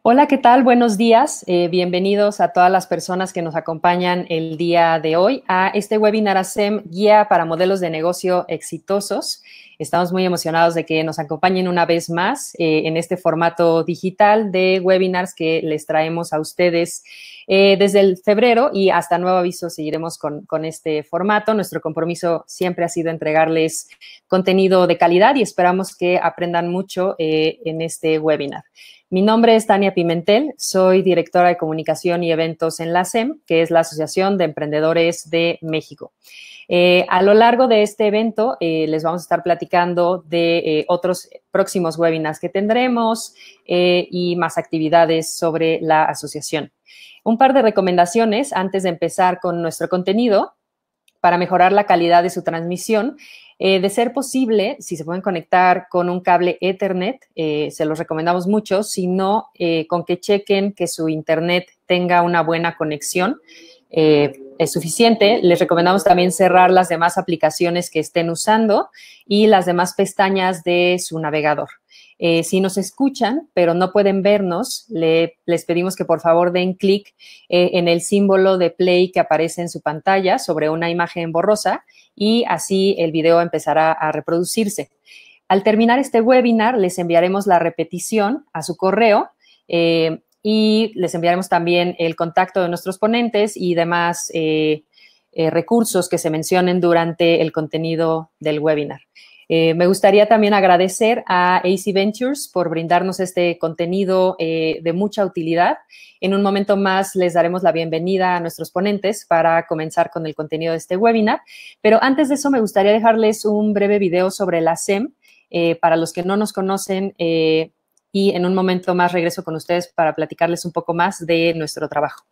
Hola, ¿qué tal? Buenos días. Bienvenidos a todas las personas que nos acompañan el día de hoy a este webinar ASEM Guía para Modelos de Negocio Exitosos. Estamos muy emocionados de que nos acompañen una vez más en este formato digital de webinars que les traemos a ustedes desde el febrero y hasta nuevo aviso seguiremos con este formato. Nuestro compromiso siempre ha sido entregarles contenido de calidad y esperamos que aprendan mucho en este webinar. Mi nombre es Tania Pimentel, soy directora de comunicación y eventos en la ASEM, que es la Asociación de Emprendedores de México. A lo largo de este evento les vamos a estar platicando de otros próximos webinars que tendremos y más actividades sobre la asociación. Un par de recomendaciones antes de empezar con nuestro contenido para mejorar la calidad de su transmisión. De ser posible, si se pueden conectar con un cable Ethernet, se los recomendamos mucho, si no, con que chequen que su internet tenga una buena conexión, es suficiente. Les recomendamos también cerrar las demás aplicaciones que estén usando y las demás pestañas de su navegador. Si nos escuchan, pero no pueden vernos, les pedimos que por favor den clic en el símbolo de play que aparece en su pantalla sobre una imagen borrosa y así el video empezará a reproducirse. Al terminar este webinar, les enviaremos la repetición a su correo y les enviaremos también el contacto de nuestros ponentes y demás recursos que se mencionen durante el contenido del webinar. Me gustaría también agradecer a AC Ventures por brindarnos este contenido de mucha utilidad. En un momento más les daremos la bienvenida a nuestros ponentes para comenzar con el contenido de este webinar. Pero antes de eso me gustaría dejarles un breve video sobre la ASEM para los que no nos conocen y en un momento más regreso con ustedes para platicarles un poco más de nuestro trabajo.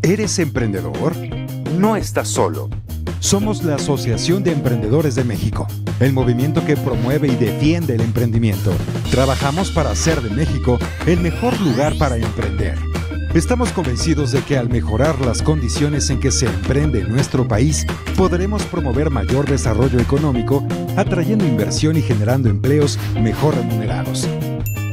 ¿Eres emprendedor? No estás solo. Somos la Asociación de Emprendedores de México, el movimiento que promueve y defiende el emprendimiento. Trabajamos para hacer de México el mejor lugar para emprender. Estamos convencidos de que al mejorar las condiciones en que se emprende en nuestro país, podremos promover mayor desarrollo económico, atrayendo inversión y generando empleos mejor remunerados.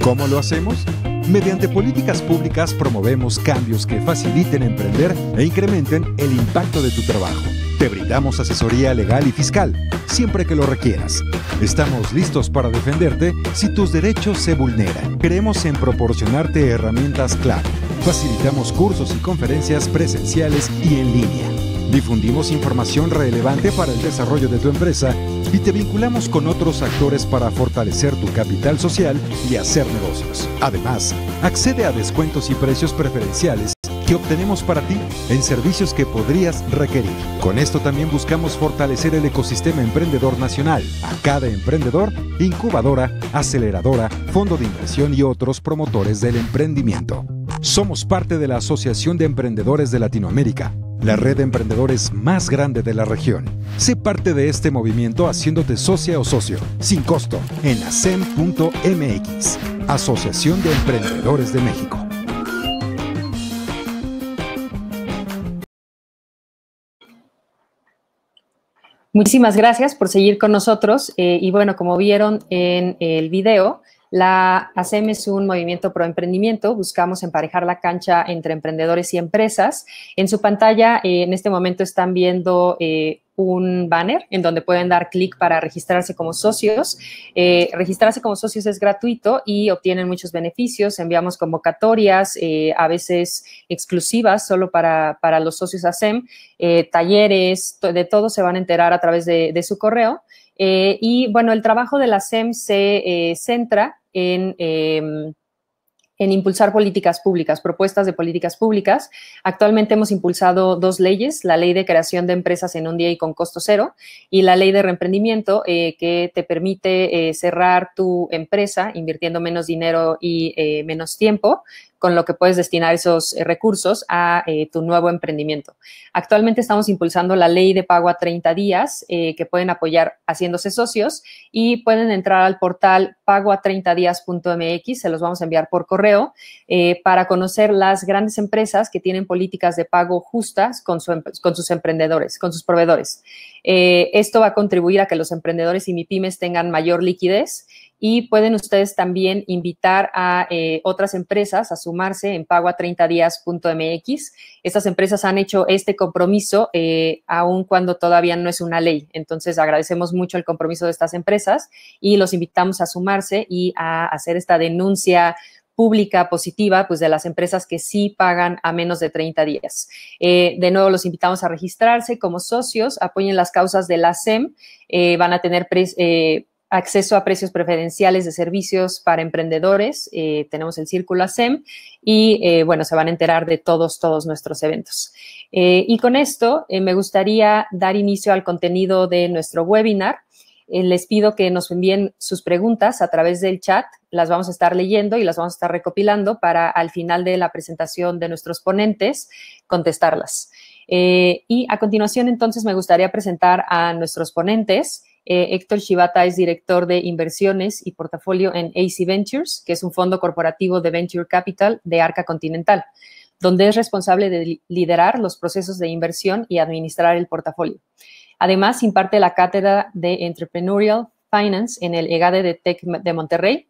¿Cómo lo hacemos? Mediante políticas públicas promovemos cambios que faciliten emprender e incrementen el impacto de tu trabajo. Te brindamos asesoría legal y fiscal, siempre que lo requieras. Estamos listos para defenderte si tus derechos se vulneran. Creemos en proporcionarte herramientas clave. Facilitamos cursos y conferencias presenciales y en línea. Difundimos información relevante para el desarrollo de tu empresa y te vinculamos con otros actores para fortalecer tu capital social y hacer negocios. Además, accede a descuentos y precios preferenciales que obtenemos para ti en servicios que podrías requerir. Con esto también buscamos fortalecer el ecosistema emprendedor nacional. A cada emprendedor, incubadora, aceleradora, fondo de inversión y otros promotores del emprendimiento. Somos parte de la Asociación de Emprendedores de Latinoamérica, la red de emprendedores más grande de la región. Sé parte de este movimiento haciéndote socia o socio, sin costo, en asem.mx, Asociación de Emprendedores de México. Muchísimas gracias por seguir con nosotros. Y bueno, como vieron en el video, la ASEM es un movimiento pro emprendimiento. Buscamos emparejar la cancha entre emprendedores y empresas. En su pantalla, en este momento están viendo un banner en donde pueden dar clic para registrarse como socios. Registrarse como socios es gratuito y obtienen muchos beneficios. Enviamos convocatorias, a veces exclusivas solo para los socios ASEM, talleres, de todo se van a enterar a través de su correo. Y bueno, el trabajo de la ASEM se centra en impulsar políticas públicas, propuestas de políticas públicas. Actualmente hemos impulsado 2 leyes, la Ley de Creación de Empresas en un Día y con Costo Cero y la Ley de Reemprendimiento que te permite cerrar tu empresa invirtiendo menos dinero y menos tiempo con lo que puedes destinar esos recursos a tu nuevo emprendimiento. Actualmente estamos impulsando la ley de pago a 30 días que pueden apoyar haciéndose socios y pueden entrar al portal pagoa30dias.mx, se los vamos a enviar por correo, para conocer las grandes empresas que tienen políticas de pago justas con sus emprendedores, con sus proveedores. Esto va a contribuir a que los emprendedores y MIPYMES tengan mayor liquidez y pueden ustedes también invitar a otras empresas a sumarse en pagoa30dias.mx. Estas empresas han hecho este compromiso aun cuando todavía no es una ley. Entonces, agradecemos mucho el compromiso de estas empresas y los invitamos a sumarse y a hacer esta denuncia pública positiva, pues de las empresas que sí pagan a menos de 30 días. De nuevo, los invitamos a registrarse como socios, apoyen las causas de la SEM, van a tener acceso a precios preferenciales de servicios para emprendedores, tenemos el Círculo ASEM y, bueno, se van a enterar de todos nuestros eventos. Y con esto me gustaría dar inicio al contenido de nuestro webinar. Les pido que nos envíen sus preguntas a través del chat, las vamos a estar leyendo y las vamos a estar recopilando para al final de la presentación de nuestros ponentes contestarlas. Y a continuación, entonces, me gustaría presentar a nuestros ponentes. Héctor Shibata es director de inversiones y portafolio en AC Ventures, que es un fondo corporativo de Venture Capital de Arca Continental, donde es responsable de liderar los procesos de inversión y administrar el portafolio. Además, imparte la cátedra de Entrepreneurial Finance en el EGADE de TEC de Monterrey.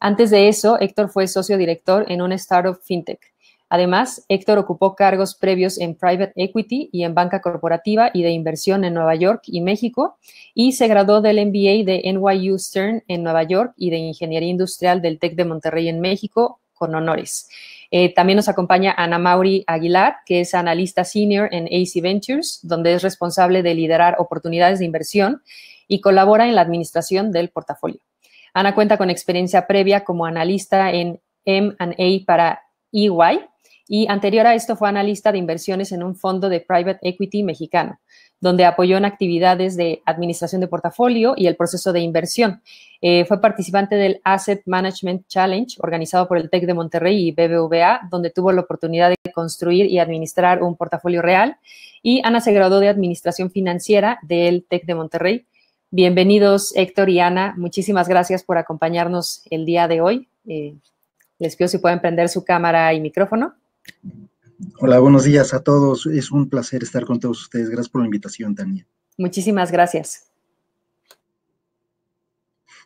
Antes de eso, Héctor fue socio director en una startup fintech. Además, Héctor ocupó cargos previos en Private Equity y en banca corporativa y de inversión en Nueva York y México, y se graduó del MBA de NYU Stern en Nueva York y de Ingeniería Industrial del TEC de Monterrey en México, con honores. También nos acompaña Ana Mauri Aguilar, que es analista senior en AC Ventures, donde es responsable de liderar oportunidades de inversión y colabora en la administración del portafolio. Ana cuenta con experiencia previa como analista en M&A para EY y anterior a esto fue analista de inversiones en un fondo de Private Equity mexicano, donde apoyó en actividades de administración de portafolio y el proceso de inversión. Fue participante del Asset Management Challenge organizado por el TEC de Monterrey y BBVA, donde tuvo la oportunidad de construir y administrar un portafolio real. Y Ana se graduó de Administración Financiera del TEC de Monterrey. Bienvenidos, Héctor y Ana. Muchísimas gracias por acompañarnos el día de hoy. Les pido si pueden prender su cámara y micrófono. Hola, buenos días a todos. Es un placer estar con todos ustedes. Gracias por la invitación, Tania. Muchísimas gracias.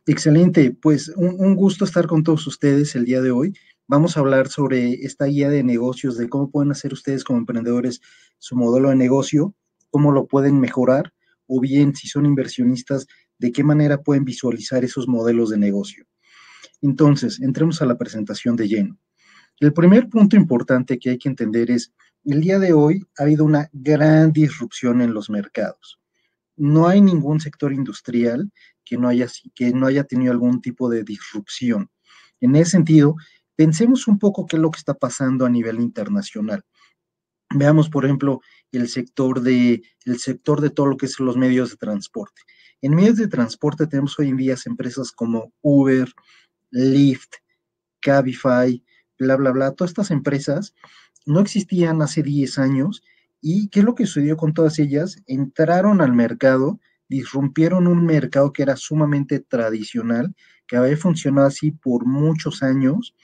Excelente, pues un gusto estar con todos ustedes el día de hoy. Vamos a hablar sobre esta guía de negocios, de cómo pueden hacer ustedes como emprendedores su modelo de negocio, cómo lo pueden mejorar, o bien, si son inversionistas, de qué manera pueden visualizar esos modelos de negocio. Entonces, entremos a la presentación de lleno. El primer punto importante que hay que entender es, el día de hoy ha habido una gran disrupción en los mercados. No hay ningún sector industrial que no haya tenido algún tipo de disrupción. En ese sentido, pensemos un poco qué es lo que está pasando a nivel internacional. Veamos, por ejemplo, el sector de todo lo que son los medios de transporte. En medios de transporte tenemos hoy en día empresas como Uber, Lyft, Cabify, bla, bla, bla. Todas estas empresas no existían hace 10 años. ¿Y qué es lo que sucedió con todas ellas? Entraron al mercado, disrumpieron un mercado que era sumamente tradicional, que había funcionado así por muchos años.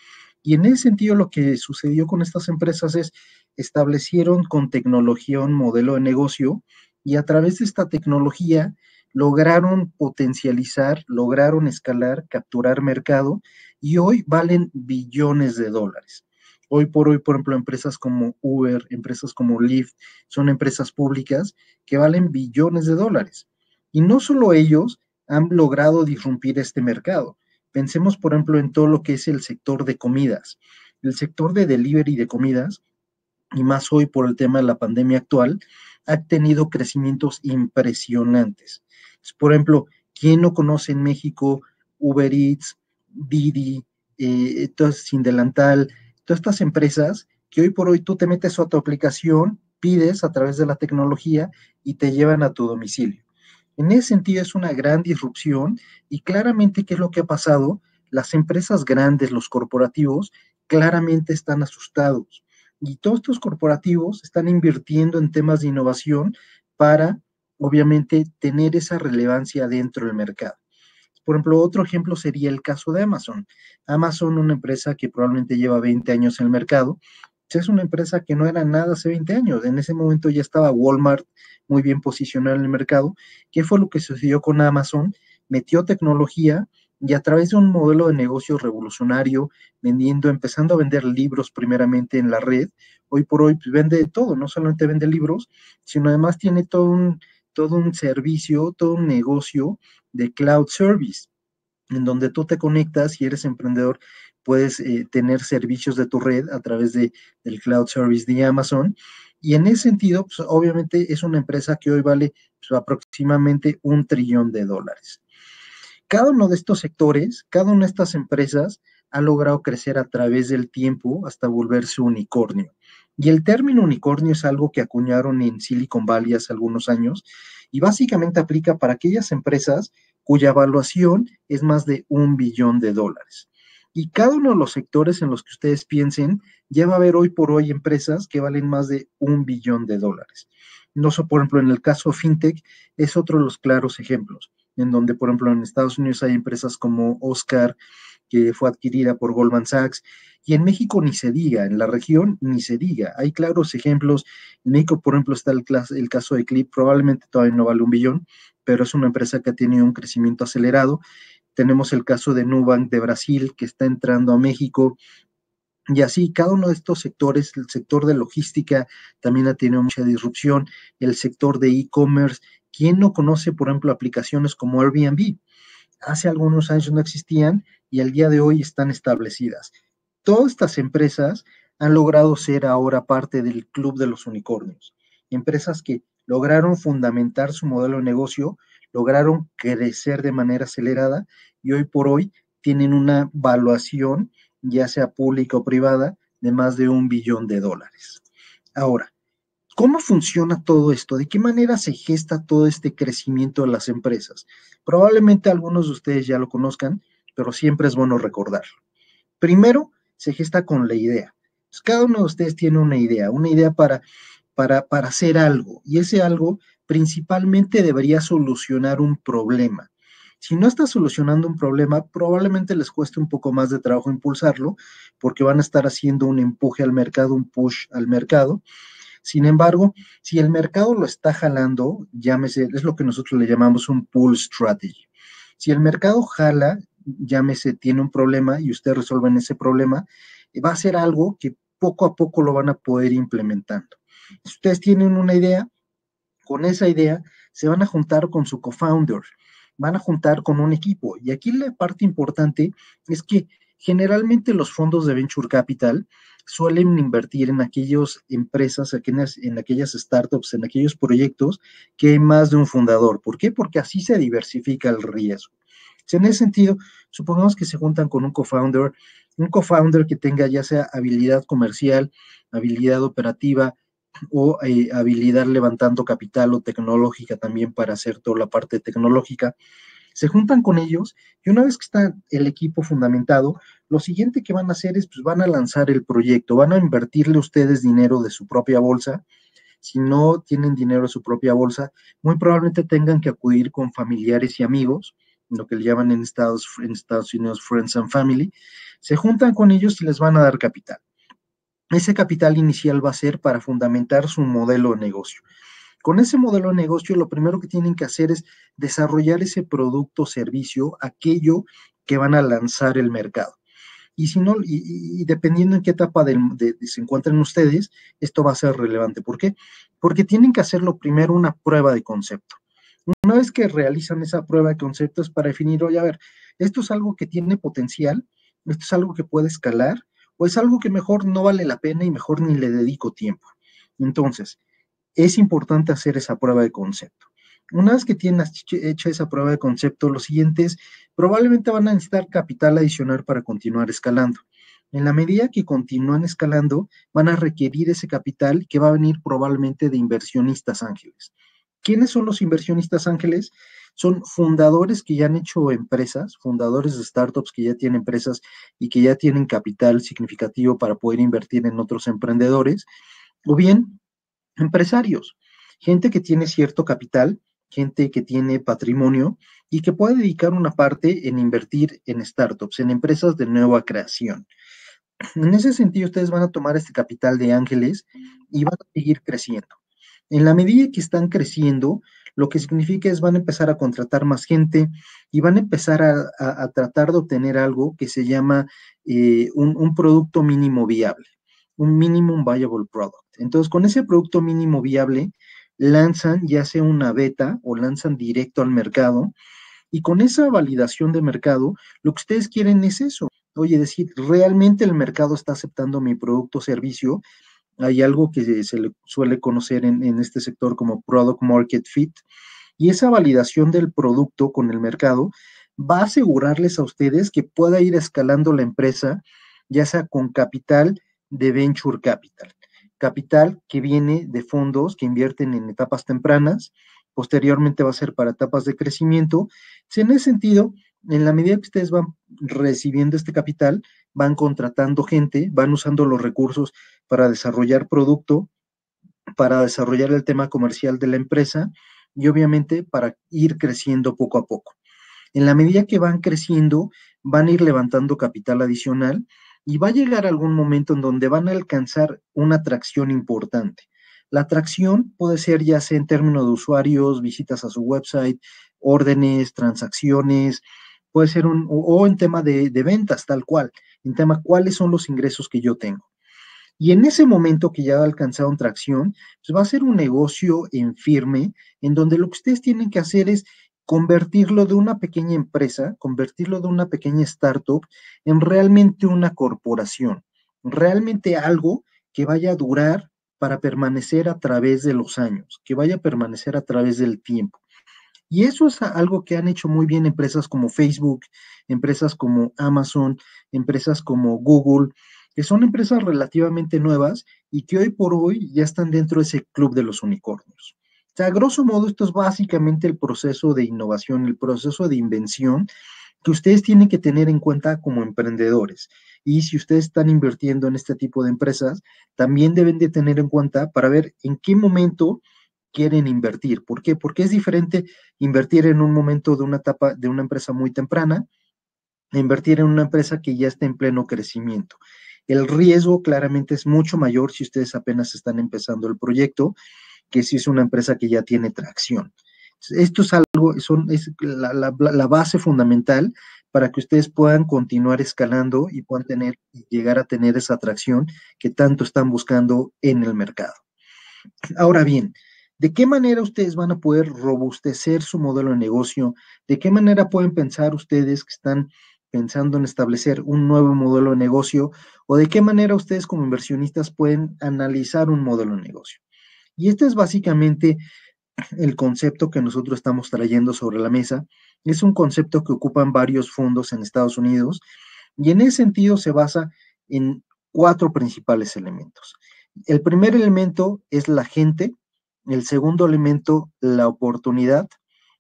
Y en ese sentido, lo que sucedió con estas empresas es establecieron con tecnología un modelo de negocio y a través de esta tecnología lograron potencializar, lograron escalar, capturar mercado y hoy valen billones de dólares. Hoy por hoy, por ejemplo, empresas como Uber, empresas como Lyft, son empresas públicas que valen billones de dólares. Y no solo ellos han logrado disrumpir este mercado. Pensemos, por ejemplo, en todo lo que es el sector de comidas. El sector de delivery de comidas, y más hoy por el tema de la pandemia actual, ha tenido crecimientos impresionantes. Por ejemplo, ¿quién no conoce en México Uber Eats, Didi, Sin Delantal, todas estas empresas que hoy por hoy tú te metes a tu aplicación, pides a través de la tecnología y te llevan a tu domicilio? En ese sentido es una gran disrupción y claramente, ¿qué es lo que ha pasado? Las empresas grandes, los corporativos, claramente están asustados. Y todos estos corporativos están invirtiendo en temas de innovación para, obviamente, tener esa relevancia dentro del mercado. Por ejemplo, otro ejemplo sería el caso de Amazon. Amazon, una empresa que probablemente lleva 20 años en el mercado, es una empresa que no era nada hace 20 años. En ese momento ya estaba Walmart muy bien posicionado en el mercado. ¿Qué fue lo que sucedió con Amazon? Metió tecnología y a través de un modelo de negocio revolucionario, empezando a vender libros primeramente en la red, hoy por hoy pues, vende de todo, no solamente vende libros, sino además tiene todo un servicio, todo un negocio de cloud service, en donde tú te conectas y eres emprendedor, puedes tener servicios de tu red a través del cloud service de Amazon. Y en ese sentido, pues, obviamente es una empresa que hoy vale pues, aproximadamente $1 trillón. Cada uno de estos sectores, cada una de estas empresas ha logrado crecer a través del tiempo hasta volverse unicornio. Y el término unicornio es algo que acuñaron en Silicon Valley hace algunos años y básicamente aplica para aquellas empresas cuya evaluación es más de $1 billón. Y cada uno de los sectores en los que ustedes piensen, ya va a haber hoy por hoy empresas que valen más de $1 billón. No sé, por ejemplo, en el caso FinTech es otro de los claros ejemplos, en donde, por ejemplo, en Estados Unidos hay empresas como Oscar, que fue adquirida por Goldman Sachs, y en México ni se diga, en la región ni se diga. Hay claros ejemplos. En México, por ejemplo, está el caso de Clip, probablemente todavía no vale $1 billón, pero es una empresa que ha tenido un crecimiento acelerado. Tenemos el caso de Nubank de Brasil, que está entrando a México. Y así, cada uno de estos sectores, el sector de logística también ha tenido mucha disrupción, el sector de e-commerce. ¿Quién no conoce, por ejemplo, aplicaciones como Airbnb? Hace algunos años no existían y al día de hoy están establecidas. Todas estas empresas han logrado ser ahora parte del club de los unicornios. Empresas que lograron fundamentar su modelo de negocio, lograron crecer de manera acelerada y hoy por hoy tienen una valuación, ya sea pública o privada, de más de $1 billón. Ahora, ¿cómo funciona todo esto? ¿De qué manera se gesta todo este crecimiento de las empresas? Probablemente algunos de ustedes ya lo conozcan, pero siempre es bueno recordarlo. Primero, se gesta con la idea. Entonces, cada uno de ustedes tiene una idea para hacer algo, y ese algo principalmente debería solucionar un problema. Si no está solucionando un problema, probablemente les cueste un poco más de trabajo impulsarlo, porque van a estar haciendo un empuje al mercado, un push al mercado. Sin embargo, si el mercado lo está jalando, llámese, es lo que nosotros le llamamos un pull strategy. Si el mercado jala, llámese, tiene un problema y ustedes resuelven ese problema, va a ser algo que poco a poco lo van a poder ir implementando. Si ustedes tienen una idea, con esa idea se van a juntar con su co-founder, van a juntar con un equipo. Y aquí la parte importante es que generalmente los fondos de Venture Capital suelen invertir en aquellas empresas, en aquellas startups, en aquellos proyectos que hay más de un fundador. ¿Por qué? Porque así se diversifica el riesgo. En ese sentido, supongamos que se juntan con un co-founder que tenga ya sea habilidad comercial, habilidad operativa o habilidad levantando capital o tecnológica también para hacer toda la parte tecnológica. Se juntan con ellos y una vez que está el equipo fundamentado, lo siguiente que van a hacer es, pues van a lanzar el proyecto, van a invertirle ustedes dinero de su propia bolsa. Si no tienen dinero de su propia bolsa, muy probablemente tengan que acudir con familiares y amigos, lo que le llaman en Estados Unidos Friends and Family. Se juntan con ellos y les van a dar capital. Ese capital inicial va a ser para fundamentar su modelo de negocio. Con ese modelo de negocio, lo primero que tienen que hacer es desarrollar ese producto o servicio, aquello que van a lanzar el mercado. Y si no, y dependiendo en qué etapa se encuentren ustedes, esto va a ser relevante. ¿Por qué? Porque tienen que hacerlo primero una prueba de concepto. Una vez que realizan esa prueba de concepto es para definir, oye, a ver, esto es algo que tiene potencial, esto es algo que puede escalar, o es algo que mejor no vale la pena y mejor ni le dedico tiempo. Entonces, es importante hacer esa prueba de concepto. Una vez que tienen hecha esa prueba de concepto, los siguientes probablemente van a necesitar capital adicional para continuar escalando. En la medida que continúan escalando, van a requerir ese capital que va a venir probablemente de inversionistas ángeles. ¿Quiénes son los inversionistas ángeles? son fundadores que ya han hecho empresas, fundadores de startups que ya tienen empresas y que ya tienen capital significativo para poder invertir en otros emprendedores, o bien empresarios, gente que tiene cierto capital, gente que tiene patrimonio y que puede dedicar una parte en invertir en startups, en empresas de nueva creación. En ese sentido, ustedes van a tomar este capital de ángeles y van a seguir creciendo. En la medida que están creciendo, lo que significa es van a empezar a contratar más gente y van a empezar a tratar de obtener algo que se llama un producto mínimo viable, un minimum viable product. Entonces, con ese producto mínimo viable, lanzan ya sea una beta o lanzan directo al mercado y con esa validación de mercado, lo que ustedes quieren es eso. Oye, decir, realmente el mercado está aceptando mi producto o servicio. Hay algo que se le suele conocer en este sector como Product Market Fit, y esa validación del producto con el mercado va a asegurarles a ustedes que pueda ir escalando la empresa, ya sea con capital de Venture Capital, capital que viene de fondos que invierten en etapas tempranas, posteriormente va a ser para etapas de crecimiento. En ese sentido, en la medida que ustedes van recibiendo este capital, van contratando gente, van usando los recursos para desarrollar producto, para desarrollar el tema comercial de la empresa y obviamente para ir creciendo poco a poco. En la medida que van creciendo, van a ir levantando capital adicional y va a llegar algún momento en donde van a alcanzar una atracción importante. La atracción puede ser ya sea en términos de usuarios, visitas a su website, órdenes, transacciones, puede ser o en tema de ventas tal cual, en tema cuáles son los ingresos que yo tengo. Y en ese momento que ya ha alcanzado tracción, pues va a ser un negocio en firme, en donde lo que ustedes tienen que hacer es convertirlo de una pequeña empresa, convertirlo de una pequeña startup en realmente una corporación, realmente algo que vaya a durar para permanecer a través de los años, que vaya a permanecer a través del tiempo. Y eso es algo que han hecho muy bien empresas como Facebook, empresas como Amazon, empresas como Google, que son empresas relativamente nuevas y que hoy por hoy ya están dentro de ese club de los unicornios. O sea, a grosso modo, esto es básicamente el proceso de innovación, el proceso de invención que ustedes tienen que tener en cuenta como emprendedores. Y si ustedes están invirtiendo en este tipo de empresas, también deben de tener en cuenta para ver en qué momento quieren invertir. ¿Por qué? Porque es diferente invertir en un momento de una etapa de una empresa muy temprana a invertir en una empresa que ya está en pleno crecimiento. El riesgo claramente es mucho mayor si ustedes apenas están empezando el proyecto que si es una empresa que ya tiene tracción. Esto es algo, es la base fundamental para que ustedes puedan continuar escalando y puedan llegar a tener esa atracción que tanto están buscando en el mercado. Ahora bien, ¿de qué manera ustedes van a poder robustecer su modelo de negocio? ¿De qué manera pueden pensar ustedes que están pensando en establecer un nuevo modelo de negocio? ¿O de qué manera ustedes como inversionistas pueden analizar un modelo de negocio? Y este es básicamente el concepto que nosotros estamos trayendo sobre la mesa. Es un concepto que ocupan varios fondos en Estados Unidos y en ese sentido se basa en 4 principales elementos. El primer elemento es la gente, el segundo elemento, la oportunidad,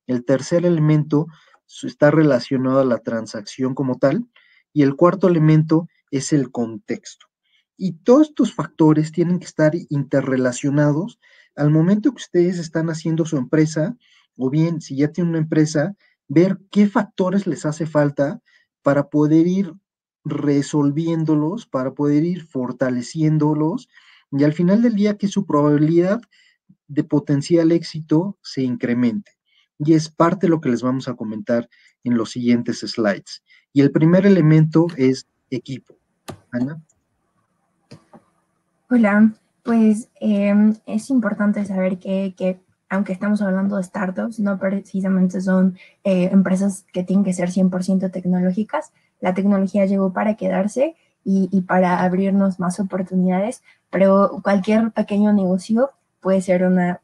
el tercer elemento está relacionado a la transacción como tal y el cuarto elemento es el contexto. Y todos estos factores tienen que estar interrelacionados al momento que ustedes están haciendo su empresa, o bien si ya tienen una empresa, ver qué factores les hace falta para poder ir resolviéndolos, para poder ir fortaleciéndolos, y al final del día que su probabilidad de potencial éxito se incremente. Y es parte de lo que les vamos a comentar en los siguientes slides. Y el primer elemento es equipo. Ana. Hola, pues es importante saber que aunque estamos hablando de startups, no precisamente son empresas que tienen que ser 100% tecnológicas. La tecnología llegó para quedarse y para abrirnos más oportunidades, pero cualquier pequeño negocio puede ser una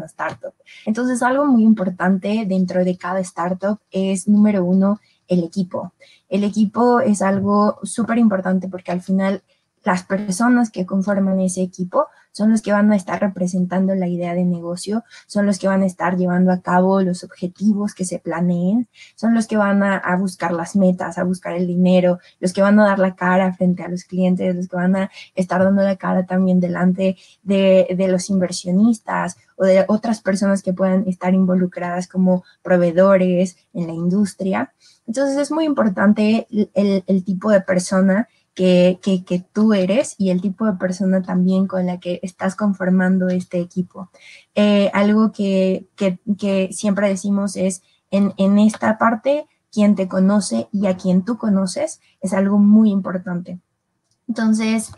startup. Entonces, algo muy importante dentro de cada startup es, número 1, el equipo. El equipo es algo súper importante porque al final las personas que conforman ese equipo son los que van a estar representando la idea de negocio, son los que van a estar llevando a cabo los objetivos que se planeen, son los que van a buscar las metas, a buscar el dinero, los que van a dar la cara frente a los clientes, los que van a estar dando la cara también delante de los inversionistas o de otras personas que puedan estar involucradas como proveedores en la industria. Entonces es muy importante el tipo de persona que tú eres y el tipo de persona también con la que estás conformando este equipo. Algo que siempre decimos es en esta parte, quien te conoce y a quien tú conoces es algo muy importante. Entonces,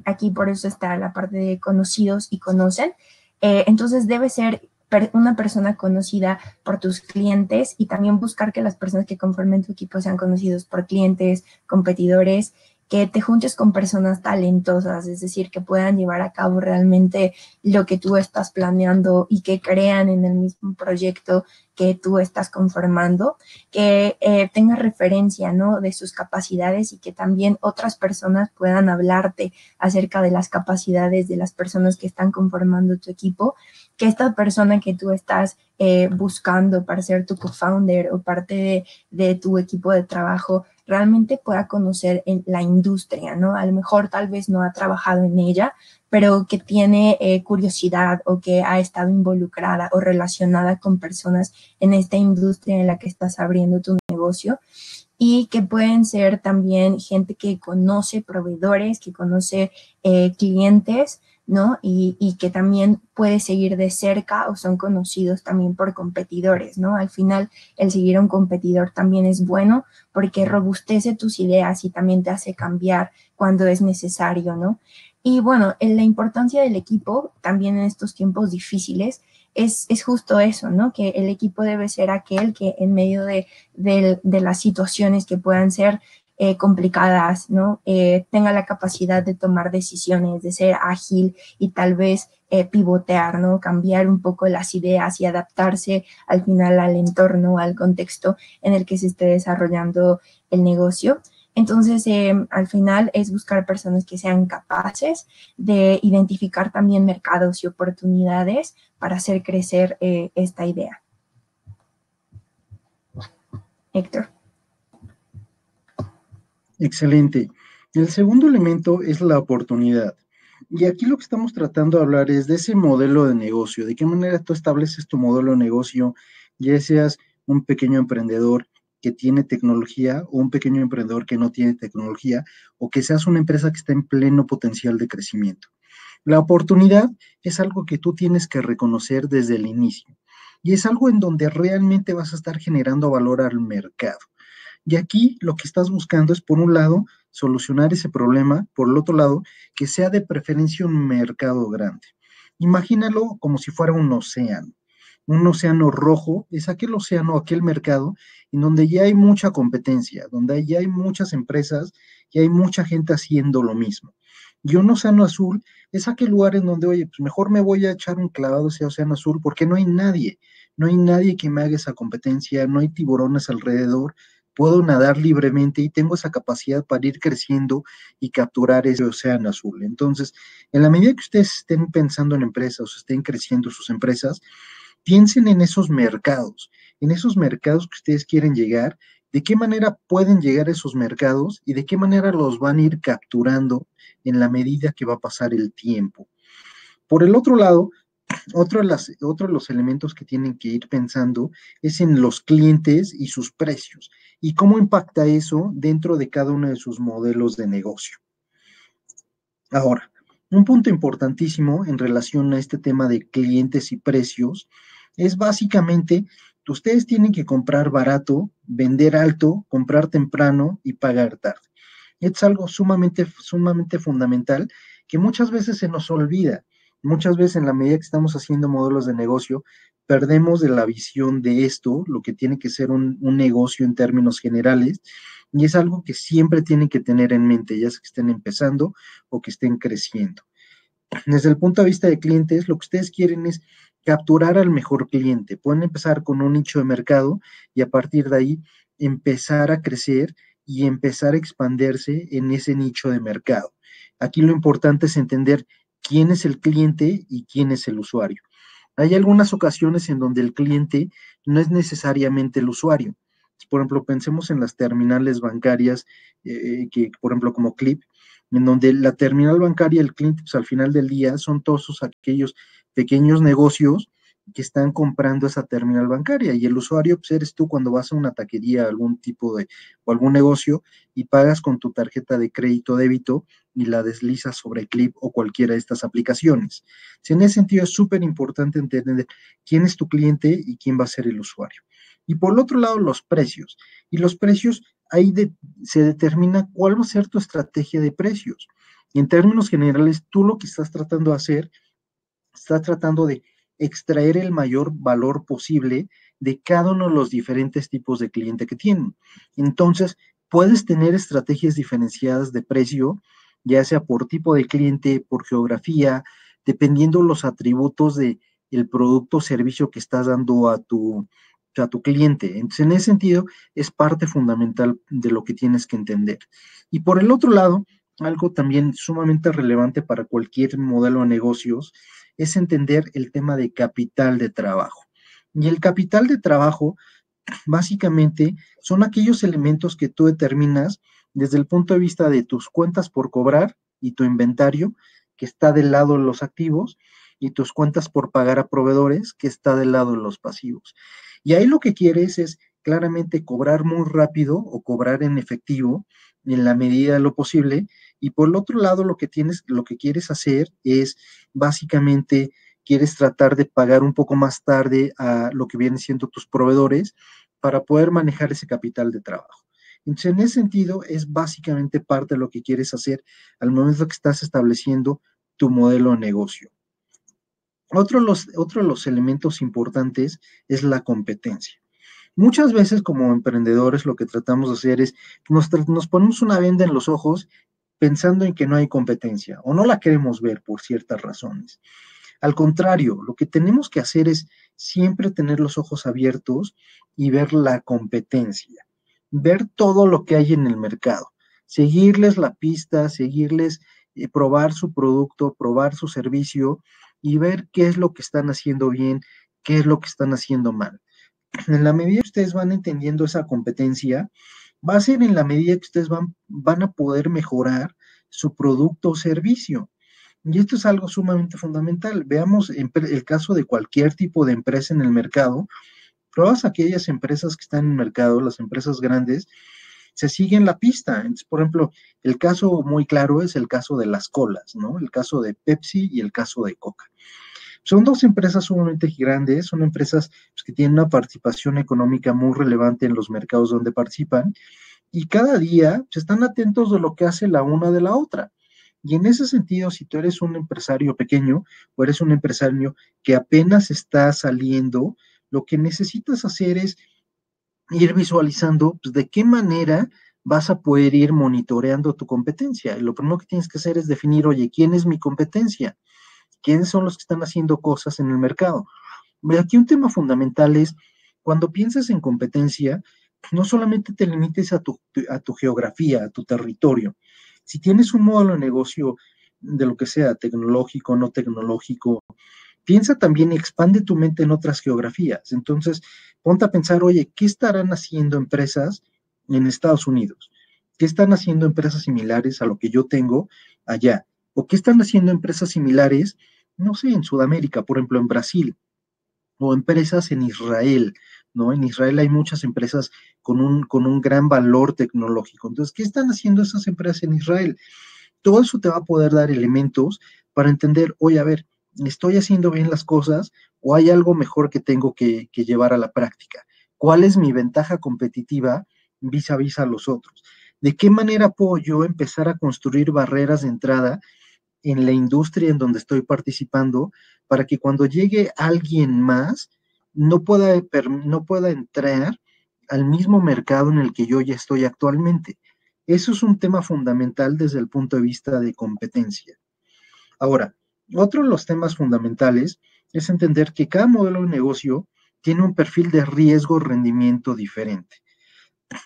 aquí por eso está la parte de conocidos y conocen. Entonces, debe ser una persona conocida por tus clientes y también buscar que las personas que conformen tu equipo sean conocidos por clientes, competidores, que te juntes con personas talentosas, es decir, que puedan llevar a cabo realmente lo que tú estás planeando y que crean en el mismo proyecto que tú estás conformando, que tengas referencia, ¿no?, de sus capacidades y que también otras personas puedan hablarte acerca de las capacidades de las personas que están conformando tu equipo, que esta persona que tú estás buscando para ser tu co-founder o parte de tu equipo de trabajo realmente pueda conocer en la industria, ¿no? A lo mejor tal vez no ha trabajado en ella, pero que tiene curiosidad o que ha estado involucrada o relacionada con personas en esta industria en la que estás abriendo tu negocio, y que pueden ser también gente que conoce proveedores, que conoce clientes, ¿no? Y que también puede seguir de cerca o son conocidos también por competidores, ¿no? Al final, el seguir a un competidor también es bueno porque robustece tus ideas y también te hace cambiar cuando es necesario, ¿no? Y bueno, en la importancia del equipo también en estos tiempos difíciles es justo eso, ¿no? Que el equipo debe ser aquel que en medio de las situaciones que puedan ser complicadas, ¿no? Tenga la capacidad de tomar decisiones, de ser ágil y tal vez pivotear, ¿no? Cambiar un poco las ideas y adaptarse al final al entorno, al contexto en el que se esté desarrollando el negocio. Entonces, al final es buscar personas que sean capaces de identificar también mercados y oportunidades para hacer crecer esta idea. Héctor. Excelente. El segundo elemento es la oportunidad. Y aquí lo que estamos tratando de hablar es de ese modelo de negocio, de qué manera tú estableces tu modelo de negocio, ya seas un pequeño emprendedor que tiene tecnología o un pequeño emprendedor que no tiene tecnología, o que seas una empresa que está en pleno potencial de crecimiento. La oportunidad es algo que tú tienes que reconocer desde el inicio y es algo en donde realmente vas a estar generando valor al mercado. Y aquí lo que estás buscando es, por un lado, solucionar ese problema, por el otro lado, que sea de preferencia un mercado grande. Imagínalo como si fuera un océano rojo, es aquel océano, aquel mercado, en donde ya hay mucha competencia, donde ya hay muchas empresas y hay mucha gente haciendo lo mismo. Y un océano azul es aquel lugar en donde, oye, pues mejor me voy a echar un clavado hacia océano azul porque no hay nadie que me haga esa competencia, no hay tiburones alrededor, puedo nadar libremente y tengo esa capacidad para ir creciendo y capturar ese océano azul. Entonces, en la medida que ustedes estén pensando en empresas o estén creciendo sus empresas, piensen en esos mercados que ustedes quieren llegar, de qué manera pueden llegar a esos mercados y de qué manera los van a ir capturando en la medida que va a pasar el tiempo. Por el otro lado, otro de los elementos que tienen que ir pensando es en los clientes y sus precios y cómo impacta eso dentro de cada uno de sus modelos de negocio. Ahora, un punto importantísimo en relación a este tema de clientes y precios es básicamente que ustedes tienen que comprar barato, vender alto, comprar temprano y pagar tarde. Es algo sumamente fundamental que muchas veces se nos olvida. Muchas veces en la medida que estamos haciendo modelos de negocio, perdemos de la visión de esto, lo que tiene que ser un negocio en términos generales, y es algo que siempre tienen que tener en mente, ya sea que estén empezando o que estén creciendo. Desde el punto de vista de clientes, lo que ustedes quieren es capturar al mejor cliente. Pueden empezar con un nicho de mercado y a partir de ahí empezar a crecer y empezar a expandirse en ese nicho de mercado. Aquí lo importante es entender quién es el cliente y quién es el usuario. Hay algunas ocasiones en donde el cliente no es necesariamente el usuario. Por ejemplo, pensemos en las terminales bancarias, que por ejemplo como Clip, en donde la terminal bancaria, el cliente, pues al final del día son todos aquellos pequeños negocios que están comprando esa terminal bancaria, y el usuario pues eres tú cuando vas a una taquería, algún tipo de, o algún negocio, y pagas con tu tarjeta de crédito o débito y la deslizas sobre Clip o cualquiera de estas aplicaciones. En ese sentido es súper importante entender quién es tu cliente y quién va a ser el usuario. Y por el otro lado, los precios. Y los precios, se determina cuál va a ser tu estrategia de precios. Y en términos generales, tú lo que estás tratando de hacer, estás tratando de extraer el mayor valor posible de cada uno de los diferentes tipos de cliente que tienen. Entonces, puedes tener estrategias diferenciadas de precio, ya sea por tipo de cliente, por geografía, dependiendo los atributos de el producto o servicio que estás dando a tu cliente. Entonces, en ese sentido, es parte fundamental de lo que tienes que entender. Y por el otro lado, algo también sumamente relevante para cualquier modelo de negocios es entender el tema de capital de trabajo. Y el capital de trabajo, básicamente, son aquellos elementos que tú determinas desde el punto de vista de tus cuentas por cobrar y tu inventario, que está del lado de los activos, y tus cuentas por pagar a proveedores, que está del lado de los pasivos. Y ahí lo que quieres es claramente cobrar muy rápido o cobrar en efectivo en la medida de lo posible. Y por el otro lado, lo que quieres hacer es básicamente quieres tratar de pagar un poco más tarde a lo que vienen siendo tus proveedores para poder manejar ese capital de trabajo. Entonces, en ese sentido, es básicamente parte de lo que quieres hacer al momento que estás estableciendo tu modelo de negocio. Otro de los elementos importantes es la competencia. Muchas veces como emprendedores lo que tratamos de hacer es nos ponemos una venda en los ojos pensando en que no hay competencia o no la queremos ver por ciertas razones. Al contrario, lo que tenemos que hacer es siempre tener los ojos abiertos y ver la competencia, ver todo lo que hay en el mercado, seguirles la pista, seguirles, probar su producto, probar su servicio y ver qué es lo que están haciendo bien, qué es lo que están haciendo mal. En la medida que ustedes van entendiendo esa competencia, va a ser en la medida que ustedes van a poder mejorar su producto o servicio. Y esto es algo sumamente fundamental. Veamos el caso de cualquier tipo de empresa en el mercado. Todas aquellas empresas que están en el mercado, las empresas grandes, se siguen la pista. Entonces, por ejemplo, el caso muy claro es el caso de las colas, ¿no? El caso de Pepsi y el caso de Coca. Son dos empresas sumamente grandes, son empresas pues, que tienen una participación económica muy relevante en los mercados donde participan y cada día pues, están atentos de lo que hace la una de la otra. Y en ese sentido, si tú eres un empresario pequeño o eres un empresario que apenas está saliendo, lo que necesitas hacer es ir visualizando pues, de qué manera vas a poder ir monitoreando tu competencia. Y lo primero que tienes que hacer es definir, oye, ¿quién es mi competencia? ¿Quiénes son los que están haciendo cosas en el mercado? Aquí un tema fundamental es, cuando piensas en competencia, no solamente te limites a tu geografía, a tu territorio. Si tienes un modelo de negocio de lo que sea, tecnológico, no tecnológico, piensa también y expande tu mente en otras geografías. Entonces, ponte a pensar, oye, ¿qué estarán haciendo empresas en Estados Unidos? ¿Qué están haciendo empresas similares a lo que yo tengo allá? ¿O qué están haciendo empresas similares, no sé, en Sudamérica, por ejemplo, en Brasil? O empresas en Israel, ¿no? En Israel hay muchas empresas con un gran valor tecnológico. Entonces, ¿qué están haciendo esas empresas en Israel? Todo eso te va a poder dar elementos para entender, oye, a ver, ¿estoy haciendo bien las cosas o hay algo mejor que tengo que llevar a la práctica? ¿Cuál es mi ventaja competitiva vis a vis a los otros? ¿De qué manera puedo yo empezar a construir barreras de entrada en la industria en donde estoy participando para que cuando llegue alguien más no pueda entrar al mismo mercado en el que yo ya estoy actualmente? Eso es un tema fundamental desde el punto de vista de competencia. Ahora, otro de los temas fundamentales es entender que cada modelo de negocio tiene un perfil de riesgo-rendimiento diferente.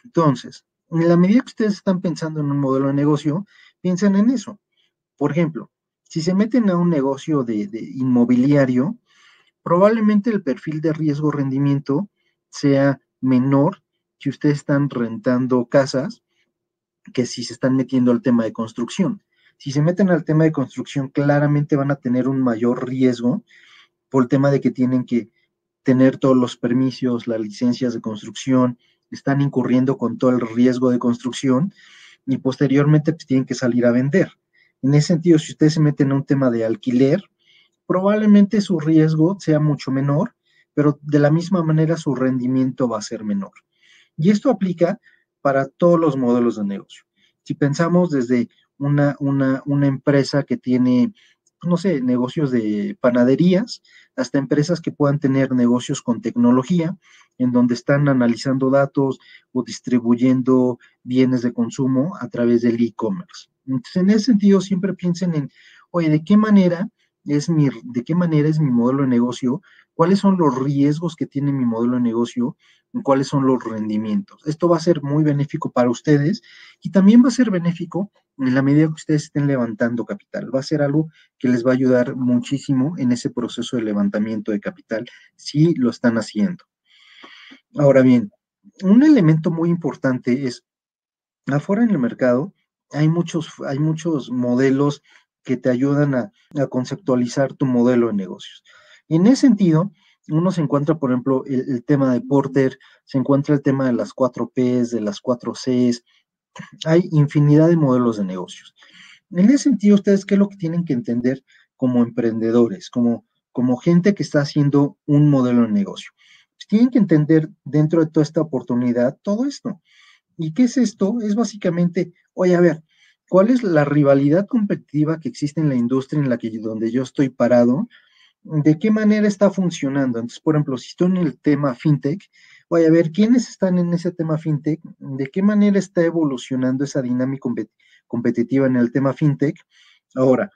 Entonces, en la medida que ustedes están pensando en un modelo de negocio, piensen en eso. Por ejemplo, Si se meten a un negocio de inmobiliario, probablemente el perfil de riesgo-rendimiento sea menor si ustedes están rentando casas que si se están metiendo al tema de construcción. Si se meten al tema de construcción, claramente van a tener un mayor riesgo por el tema de que tienen que tener todos los permisos, las licencias de construcción, están incurriendo con todo el riesgo de construcción y posteriormente pues, tienen que salir a vender. En ese sentido, si ustedes se meten a un tema de alquiler, probablemente su riesgo sea mucho menor, pero de la misma manera su rendimiento va a ser menor. Y esto aplica para todos los modelos de negocio. Si pensamos desde una empresa que tiene, no sé, negocios de panaderías, hasta empresas que puedan tener negocios con tecnología, en donde están analizando datos o distribuyendo bienes de consumo a través del e-commerce. Entonces, en ese sentido, siempre piensen en, oye, ¿de qué manera es mi modelo de negocio? ¿Cuáles son los riesgos que tiene mi modelo de negocio? ¿Cuáles son los rendimientos? Esto va a ser muy benéfico para ustedes y también va a ser benéfico en la medida que ustedes estén levantando capital. Va a ser algo que les va a ayudar muchísimo en ese proceso de levantamiento de capital si lo están haciendo. Ahora bien, un elemento muy importante es, afuera en el mercado hay muchos modelos que te ayudan a conceptualizar tu modelo de negocios. Y en ese sentido, uno se encuentra, por ejemplo, el tema de Porter, se encuentra el tema de las 4Ps, de las 4Cs, hay infinidad de modelos de negocios. En ese sentido, ustedes, ¿qué es lo que tienen que entender como emprendedores, como gente que está haciendo un modelo de negocio? Pues tienen que entender dentro de toda esta oportunidad todo esto. ¿Y qué es esto? Es básicamente, oye, a ver, ¿cuál es la rivalidad competitiva que existe en la industria donde yo estoy parado? ¿De qué manera está funcionando? Entonces, por ejemplo, si estoy en el tema fintech, voy a ver quiénes están en ese tema fintech, de qué manera está evolucionando esa dinámica competitiva en el tema fintech. Ahora,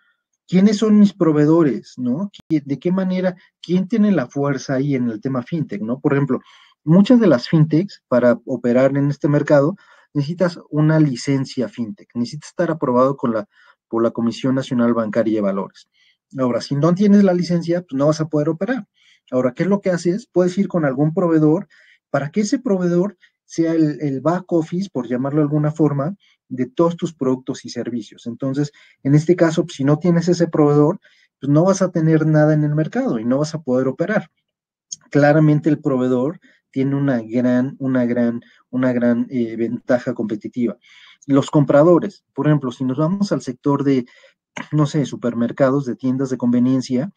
¿quiénes son mis proveedores? ¿No? ¿De qué manera, quién tiene la fuerza ahí en el tema fintech? ¿No? Por ejemplo, muchas de las fintechs, para operar en este mercado, necesitas una licencia fintech, necesitas estar aprobado por la Comisión Nacional Bancaria de Valores. Ahora, si no tienes la licencia, pues no vas a poder operar. Ahora, ¿qué es lo que haces? Puedes ir con algún proveedor para que ese proveedor sea el back office, por llamarlo de alguna forma, de todos tus productos y servicios. Entonces, en este caso, pues, si no tienes ese proveedor, pues no vas a tener nada en el mercado y no vas a poder operar. Claramente el proveedor tiene una gran ventaja competitiva. Los compradores, por ejemplo, si nos vamos al sector de, no sé, supermercados, de tiendas de conveniencia,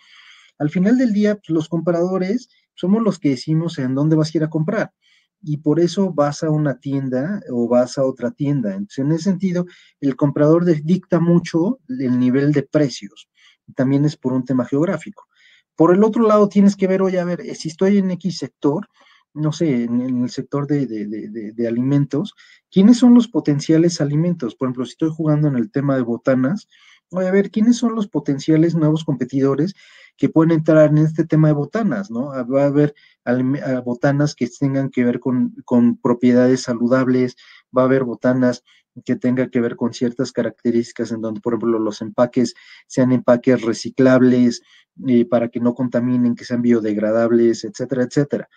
al final del día, pues, los compradores somos los que decimos en dónde vas a ir a comprar. Y por eso vas a una tienda o vas a otra tienda. Entonces, en ese sentido, el comprador dicta mucho el nivel de precios. También es por un tema geográfico. Por el otro lado, tienes que ver, oye, a ver, si estoy en X sector, no sé, en el sector de alimentos, ¿quiénes son los potenciales alimentos? Por ejemplo, si estoy jugando en el tema de botanas, voy a ver quiénes son los potenciales nuevos competidores que pueden entrar en este tema de botanas, ¿no? Va a haber botanas que tengan que ver con propiedades saludables, va a haber botanas que tengan que ver con ciertas características en donde, por ejemplo, los empaques sean empaques reciclables, para que no contaminen, que sean biodegradables, etcétera, etcétera.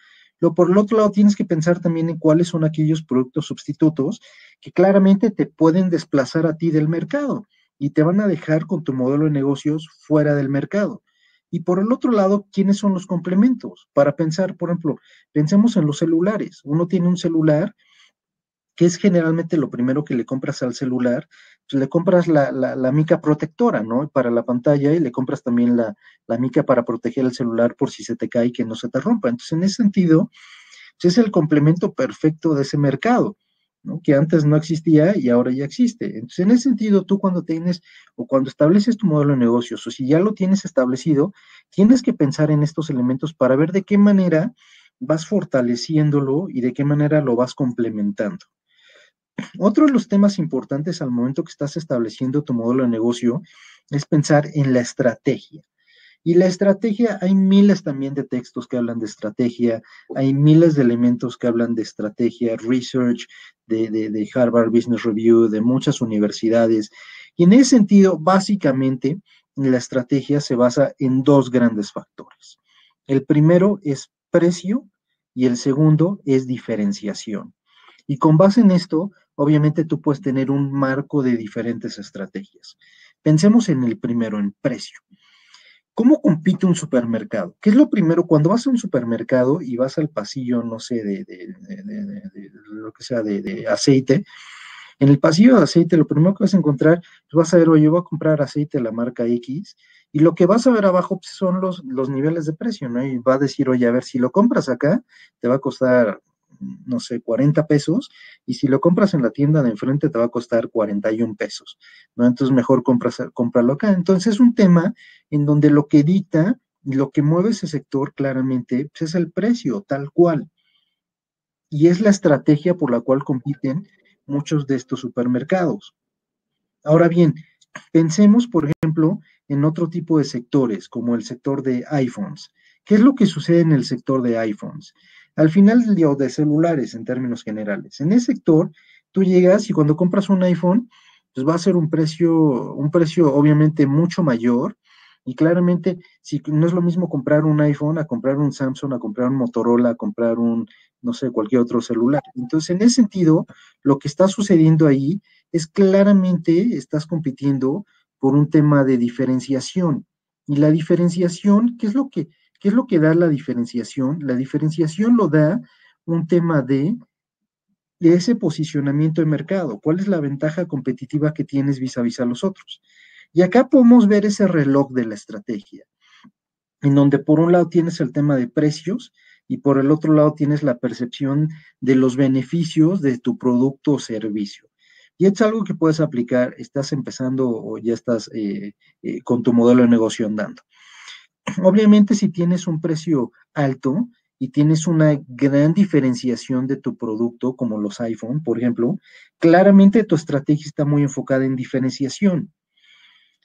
Por el otro lado, tienes que pensar también en cuáles son aquellos productos sustitutos que claramente te pueden desplazar a ti del mercado y te van a dejar con tu modelo de negocios fuera del mercado. Y por el otro lado, ¿quiénes son los complementos? Para pensar, por ejemplo, pensemos en los celulares. Uno tiene un celular que es generalmente lo primero que le compras al celular, pues le compras la mica protectora, ¿no? Para la pantalla, y le compras también la mica para proteger el celular por si se te cae y que no se te rompa. Entonces, en ese sentido, pues es el complemento perfecto de ese mercado, ¿no? Que antes no existía y ahora ya existe. Entonces, en ese sentido, tú cuando tienes o cuando estableces tu modelo de negocios, o si ya lo tienes establecido, tienes que pensar en estos elementos para ver de qué manera vas fortaleciéndolo y de qué manera lo vas complementando. Otro de los temas importantes al momento que estás estableciendo tu modelo de negocio es pensar en la estrategia. Y la estrategia, hay miles también de textos que hablan de estrategia, hay miles de elementos que hablan de estrategia, research de Harvard Business Review, de muchas universidades. Y en ese sentido, básicamente, la estrategia se basa en dos grandes factores. El primero es precio y el segundo es diferenciación. Y con base en esto, obviamente tú puedes tener un marco de diferentes estrategias. Pensemos en el primero, en precio. ¿Cómo compite un supermercado? ¿Qué es lo primero? Cuando vas a un supermercado y vas al pasillo, no sé, de lo que sea, de aceite, en el pasillo de aceite, lo primero que vas a encontrar, pues vas a ver, oye, yo voy a comprar aceite de la marca X, y lo que vas a ver abajo pues, son los niveles de precio, ¿no? Y va a decir, oye, a ver, si lo compras acá, te va a costar, no sé, 40 pesos, y si lo compras en la tienda de enfrente, te va a costar 41 pesos, ¿no? Entonces, mejor cómpralo acá. Entonces, es un tema en donde lo que dicta y lo que mueve ese sector claramente, pues, es el precio, tal cual. Y es la estrategia por la cual compiten muchos de estos supermercados. Ahora bien, pensemos, por ejemplo, en otro tipo de sectores, como el sector de iPhones. ¿Qué es lo que sucede en el sector de iPhones? Al final del día, o de celulares en términos generales. En ese sector, tú llegas y cuando compras un iPhone, pues va a ser un precio obviamente mucho mayor. Y claramente, si no es lo mismo comprar un iPhone a comprar un Samsung, a comprar un Motorola, a comprar un, no sé, cualquier otro celular. Entonces, en ese sentido, lo que está sucediendo ahí es claramente estás compitiendo por un tema de diferenciación. Y la diferenciación, qué es lo que da la diferenciación? La diferenciación lo da un tema de ese posicionamiento de mercado. ¿Cuál es la ventaja competitiva que tienes vis a vis a los otros? Y acá podemos ver ese reloj de la estrategia, en donde por un lado tienes el tema de precios y por el otro lado tienes la percepción de los beneficios de tu producto o servicio. Y es algo que puedes aplicar, estás empezando o ya estás con tu modelo de negocio andando. Obviamente, si tienes un precio alto y tienes una gran diferenciación de tu producto, como los iPhone, por ejemplo, claramente tu estrategia está muy enfocada en diferenciación.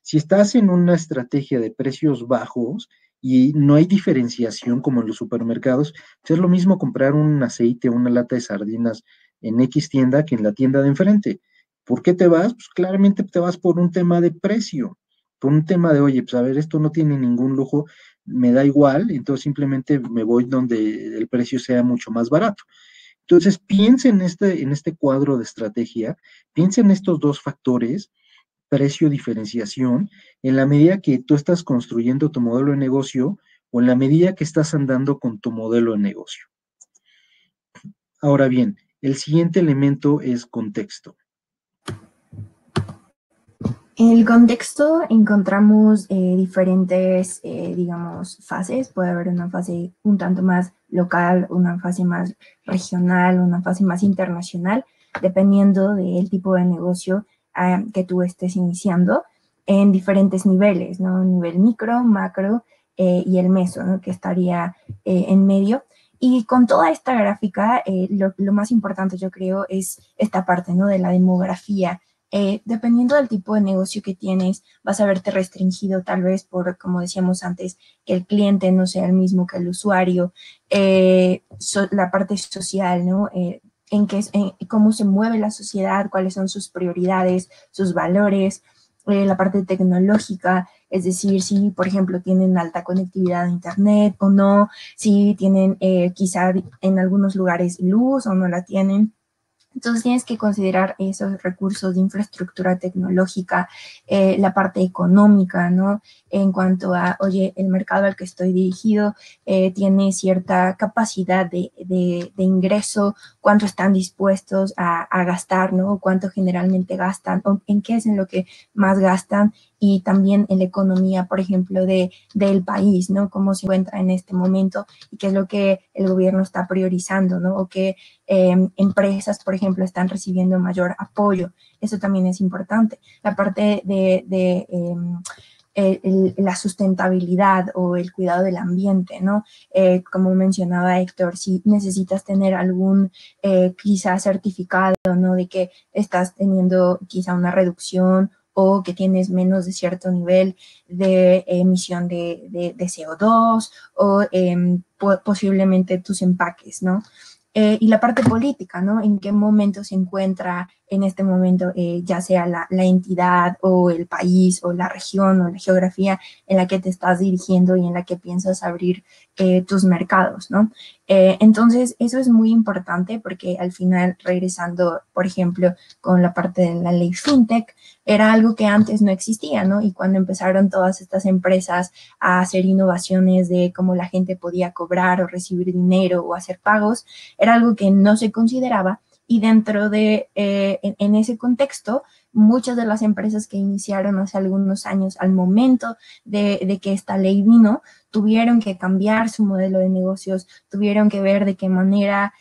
Si estás en una estrategia de precios bajos y no hay diferenciación como en los supermercados, pues es lo mismo comprar un aceite o una lata de sardinas en X tienda que en la tienda de enfrente. ¿Por qué te vas? Pues claramente te vas por un tema de precio, por un tema de, oye, pues a ver, esto no tiene ningún lujo, me da igual, entonces simplemente me voy donde el precio sea mucho más barato. Entonces, piensa en este cuadro de estrategia, piensa en estos dos factores, precio, diferenciación, en la medida que tú estás construyendo tu modelo de negocio o en la medida que estás andando con tu modelo de negocio. Ahora bien, el siguiente elemento es contexto. En el contexto encontramos diferentes, digamos, fases. Puede haber una fase un tanto más local, una fase más regional, una fase más internacional, dependiendo del tipo de negocio que tú estés iniciando en diferentes niveles, ¿no? Nivel micro, macro y el meso, ¿no? Que estaría en medio. Y con toda esta gráfica, lo más importante yo creo es esta parte, ¿no? De la demografía. Dependiendo del tipo de negocio que tienes, vas a verte restringido tal vez por, como decíamos antes, que el cliente no sea el mismo que el usuario, la parte social, ¿no? En cómo se mueve la sociedad, cuáles son sus prioridades, sus valores, la parte tecnológica, es decir, si, por ejemplo, tienen alta conectividad a Internet o no, si tienen quizá en algunos lugares luz o no la tienen. Entonces tienes que considerar esos recursos de infraestructura tecnológica, la parte económica, ¿no? En cuanto a, oye, el mercado al que estoy dirigido tiene cierta capacidad de ingreso, cuánto están dispuestos a gastar, ¿no? Cuánto generalmente gastan, o en qué es en lo que más gastan, y también en la economía, por ejemplo, del país, ¿no? Cómo se encuentra en este momento y qué es lo que el gobierno está priorizando, ¿no? O qué empresas, por ejemplo, están recibiendo mayor apoyo. Eso también es importante. La parte la sustentabilidad o el cuidado del ambiente, ¿no? Como mencionaba Héctor, si necesitas tener algún quizá certificado, ¿no? De que estás teniendo quizá una reducción o que tienes menos de cierto nivel de emisión de CO2 o posiblemente tus empaques, ¿no? Y la parte política, ¿no? En qué momento se encuentra en este momento, ya sea la entidad o el país o la región o la geografía en la que te estás dirigiendo y en la que piensas abrir tus mercados, ¿no? Entonces, eso es muy importante porque al final, regresando, por ejemplo, con la parte de la ley FinTech, era algo que antes no existía, ¿no? Y cuando empezaron todas estas empresas a hacer innovaciones de cómo la gente podía cobrar o recibir dinero o hacer pagos, era algo que no se consideraba y dentro de, en ese contexto, muchas de las empresas que iniciaron hace algunos años al momento de que esta ley vino, tuvieron que cambiar su modelo de negocios, tuvieron que ver de qué manera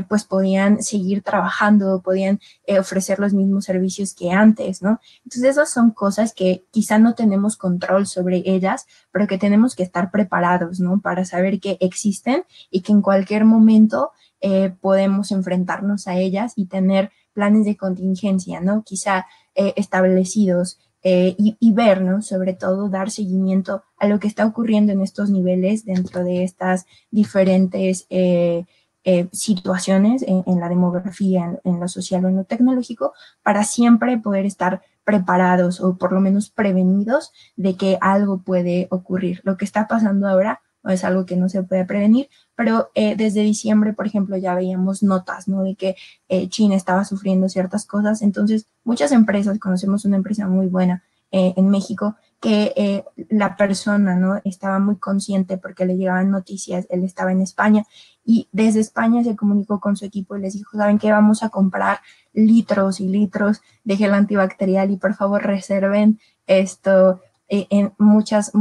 pues podían seguir trabajando, podían ofrecer los mismos servicios que antes, ¿no? Entonces esas son cosas que quizá no tenemos control sobre ellas, pero que tenemos que estar preparados, ¿no? Para saber que existen y que en cualquier momento podemos enfrentarnos a ellas y tener planes de contingencia, ¿no? Quizá establecidos y ver, ¿no? Sobre todo dar seguimiento a lo que está ocurriendo en estos niveles dentro de estas diferentes situaciones en la demografía, en lo social o en lo tecnológico, para siempre poder estar preparados o por lo menos prevenidos de que algo puede ocurrir. Lo que está pasando ahora no es algo que no se puede prevenir, pero desde diciembre, por ejemplo, ya veíamos notas, ¿no? De que China estaba sufriendo ciertas cosas. Entonces, muchas empresas, conocemos una empresa muy buena en México, que la persona, ¿no? Estaba muy consciente porque le llegaban noticias, él estaba en España y desde España se comunicó con su equipo y les dijo, ¿saben qué? Vamos a comprar litros y litros de gel antibacterial y por favor reserven esto en muchas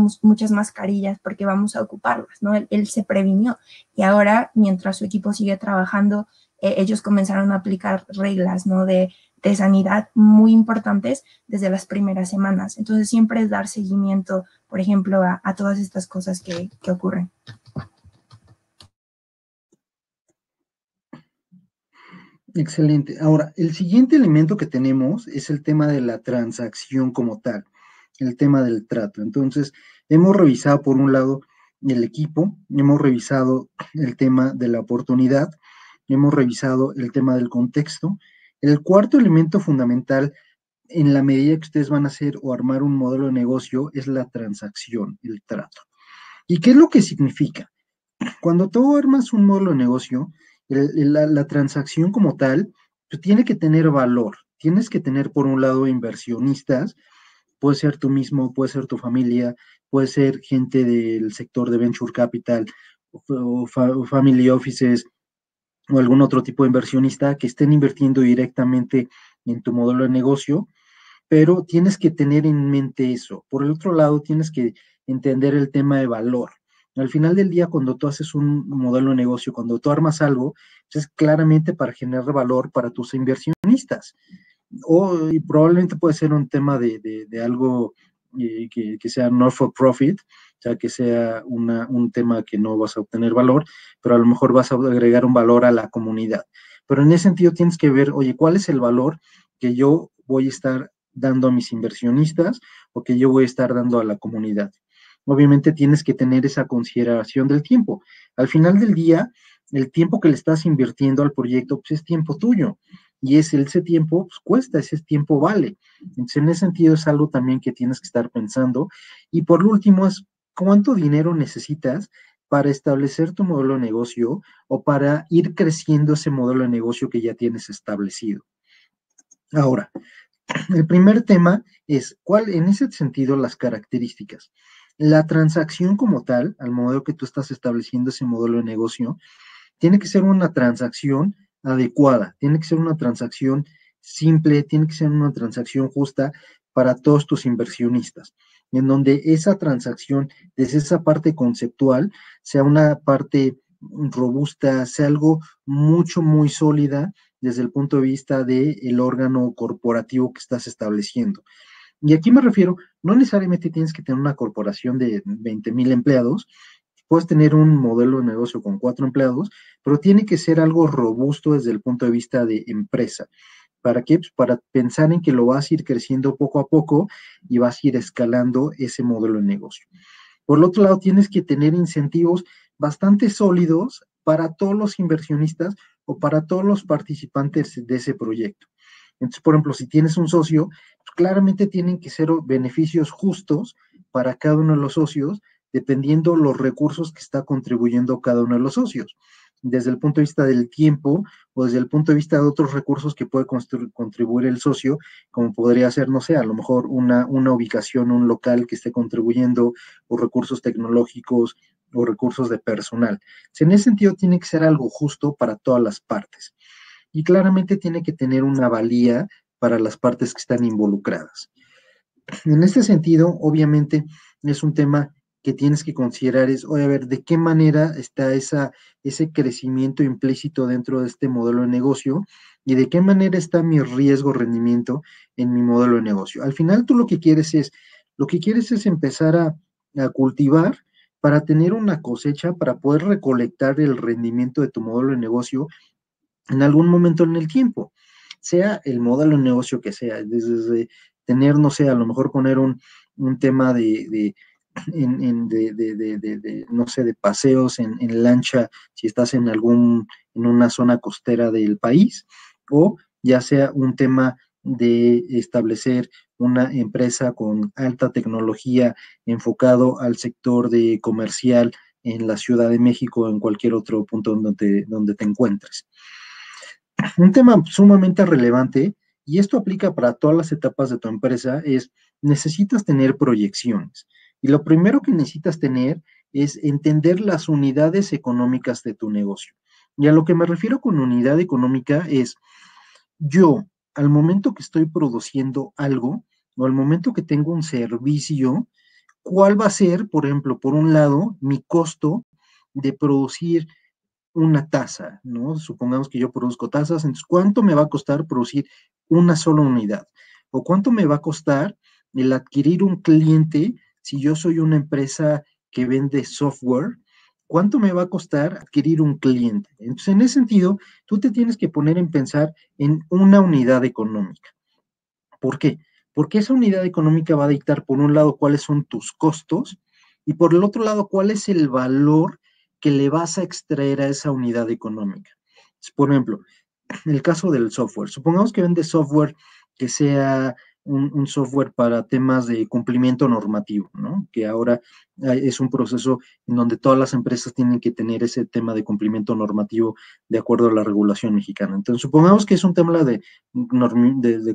mascarillas porque vamos a ocuparlas, ¿no? Él se previnió y ahora, mientras su equipo sigue trabajando, ellos comenzaron a aplicar reglas, ¿no? De sanidad muy importantes desde las primeras semanas. Entonces, siempre es dar seguimiento, por ejemplo, a todas estas cosas que ocurren. Excelente. Ahora, el siguiente elemento que tenemos es el tema de la transacción como tal, el tema del trato. Entonces, hemos revisado por un lado el equipo, hemos revisado el tema de la oportunidad, hemos revisado el tema del contexto. El cuarto elemento fundamental en la medida que ustedes van a hacer o armar un modelo de negocio es la transacción, el trato. ¿Y qué es lo que significa? Cuando tú armas un modelo de negocio, la transacción como tal, pues tiene que tener valor. Tienes que tener, por un lado, inversionistas, puede ser tú mismo, puede ser tu familia, puede ser gente del sector de venture capital o family offices o algún otro tipo de inversionista que estén invirtiendo directamente en tu modelo de negocio, pero tienes que tener en mente eso. Por el otro lado, tienes que entender el tema de valor. Al final del día, cuando tú haces un modelo de negocio, cuando tú armas algo, pues es claramente para generar valor para tus inversionistas. Y probablemente puede ser un tema de algo que sea not for profit, o sea, que sea un tema que no vas a obtener valor, pero a lo mejor vas a agregar un valor a la comunidad. Pero en ese sentido tienes que ver, oye, ¿cuál es el valor que yo voy a estar dando a mis inversionistas o que yo voy a estar dando a la comunidad? Obviamente tienes que tener esa consideración del tiempo. Al final del día, el tiempo que le estás invirtiendo al proyecto, pues es tiempo tuyo. Y ese tiempo, pues cuesta, ese tiempo vale. Entonces, en ese sentido es algo también que tienes que estar pensando. Y por último, es cuánto dinero necesitas para establecer tu modelo de negocio o para ir creciendo ese modelo de negocio que ya tienes establecido. Ahora, el primer tema es, en ese sentido, las características. La transacción como tal, al modelo que tú estás estableciendo ese modelo de negocio, tiene que ser una transacción adecuada, tiene que ser una transacción simple, tiene que ser una transacción justa para todos tus inversionistas, en donde esa transacción, desde esa parte conceptual, sea una parte robusta, sea algo muy sólida desde el punto de vista del órgano corporativo que estás estableciendo. Y aquí me refiero, no necesariamente tienes que tener una corporación de 20,000 empleados, puedes tener un modelo de negocio con 4 empleados, pero tiene que ser algo robusto desde el punto de vista de empresa. ¿Para qué? Pues para pensar en que lo vas a ir creciendo poco a poco y vas a ir escalando ese modelo de negocio. Por el otro lado, tienes que tener incentivos bastante sólidos para todos los inversionistas o para todos los participantes de ese proyecto. Entonces, por ejemplo, si tienes un socio, pues claramente tienen que ser beneficios justos para cada uno de los socios, dependiendo los recursos que está contribuyendo cada uno de los socios, desde el punto de vista del tiempo o desde el punto de vista de otros recursos que puede contribuir el socio, como podría ser, no sé, a lo mejor una ubicación, un local que esté contribuyendo, o recursos tecnológicos, o recursos de personal. Entonces, en ese sentido, tiene que ser algo justo para todas las partes. Y claramente tiene que tener una valía para las partes que están involucradas. En este sentido, obviamente, es un tema que tienes que considerar es, oye, a ver, ¿de qué manera está ese crecimiento implícito dentro de este modelo de negocio? ¿Y de qué manera está mi riesgo-rendimiento en mi modelo de negocio? Al final, tú lo que quieres es empezar a cultivar para tener una cosecha, para poder recolectar el rendimiento de tu modelo de negocio en algún momento en el tiempo, sea el modelo de negocio que sea, desde tener, no sé, a lo mejor poner un tema no sé, de paseos en lancha, si estás en una zona costera del país, o ya sea un tema de establecer una empresa con alta tecnología enfocado al sector de comercial en la Ciudad de México o en cualquier otro punto donde te encuentres. Un tema sumamente relevante, y esto aplica para todas las etapas de tu empresa, es necesitas tener proyecciones. Y lo primero que necesitas tener es entender las unidades económicas de tu negocio. Y a lo que me refiero con unidad económica es, yo, al momento que estoy produciendo algo, o al momento que tengo un servicio, ¿cuál va a ser, por ejemplo, por un lado, mi costo de producir una taza, ¿no? Supongamos que yo produzco tazas, entonces, ¿cuánto me va a costar producir una sola unidad? ¿O cuánto me va a costar el adquirir un cliente si yo soy una empresa que vende software? ¿Cuánto me va a costar adquirir un cliente? Entonces, en ese sentido, tú te tienes que poner en pensar en una unidad económica. ¿Por qué? Porque esa unidad económica va a dictar, por un lado, cuáles son tus costos y por el otro lado, cuál es el valor que le vas a extraer a esa unidad económica. Por ejemplo, en el caso del software, supongamos que vende software que sea un software para temas de cumplimiento normativo, ¿no? Que ahora es un proceso en donde todas las empresas tienen que tener ese tema de cumplimiento normativo de acuerdo a la regulación mexicana. Entonces, supongamos que es un tema de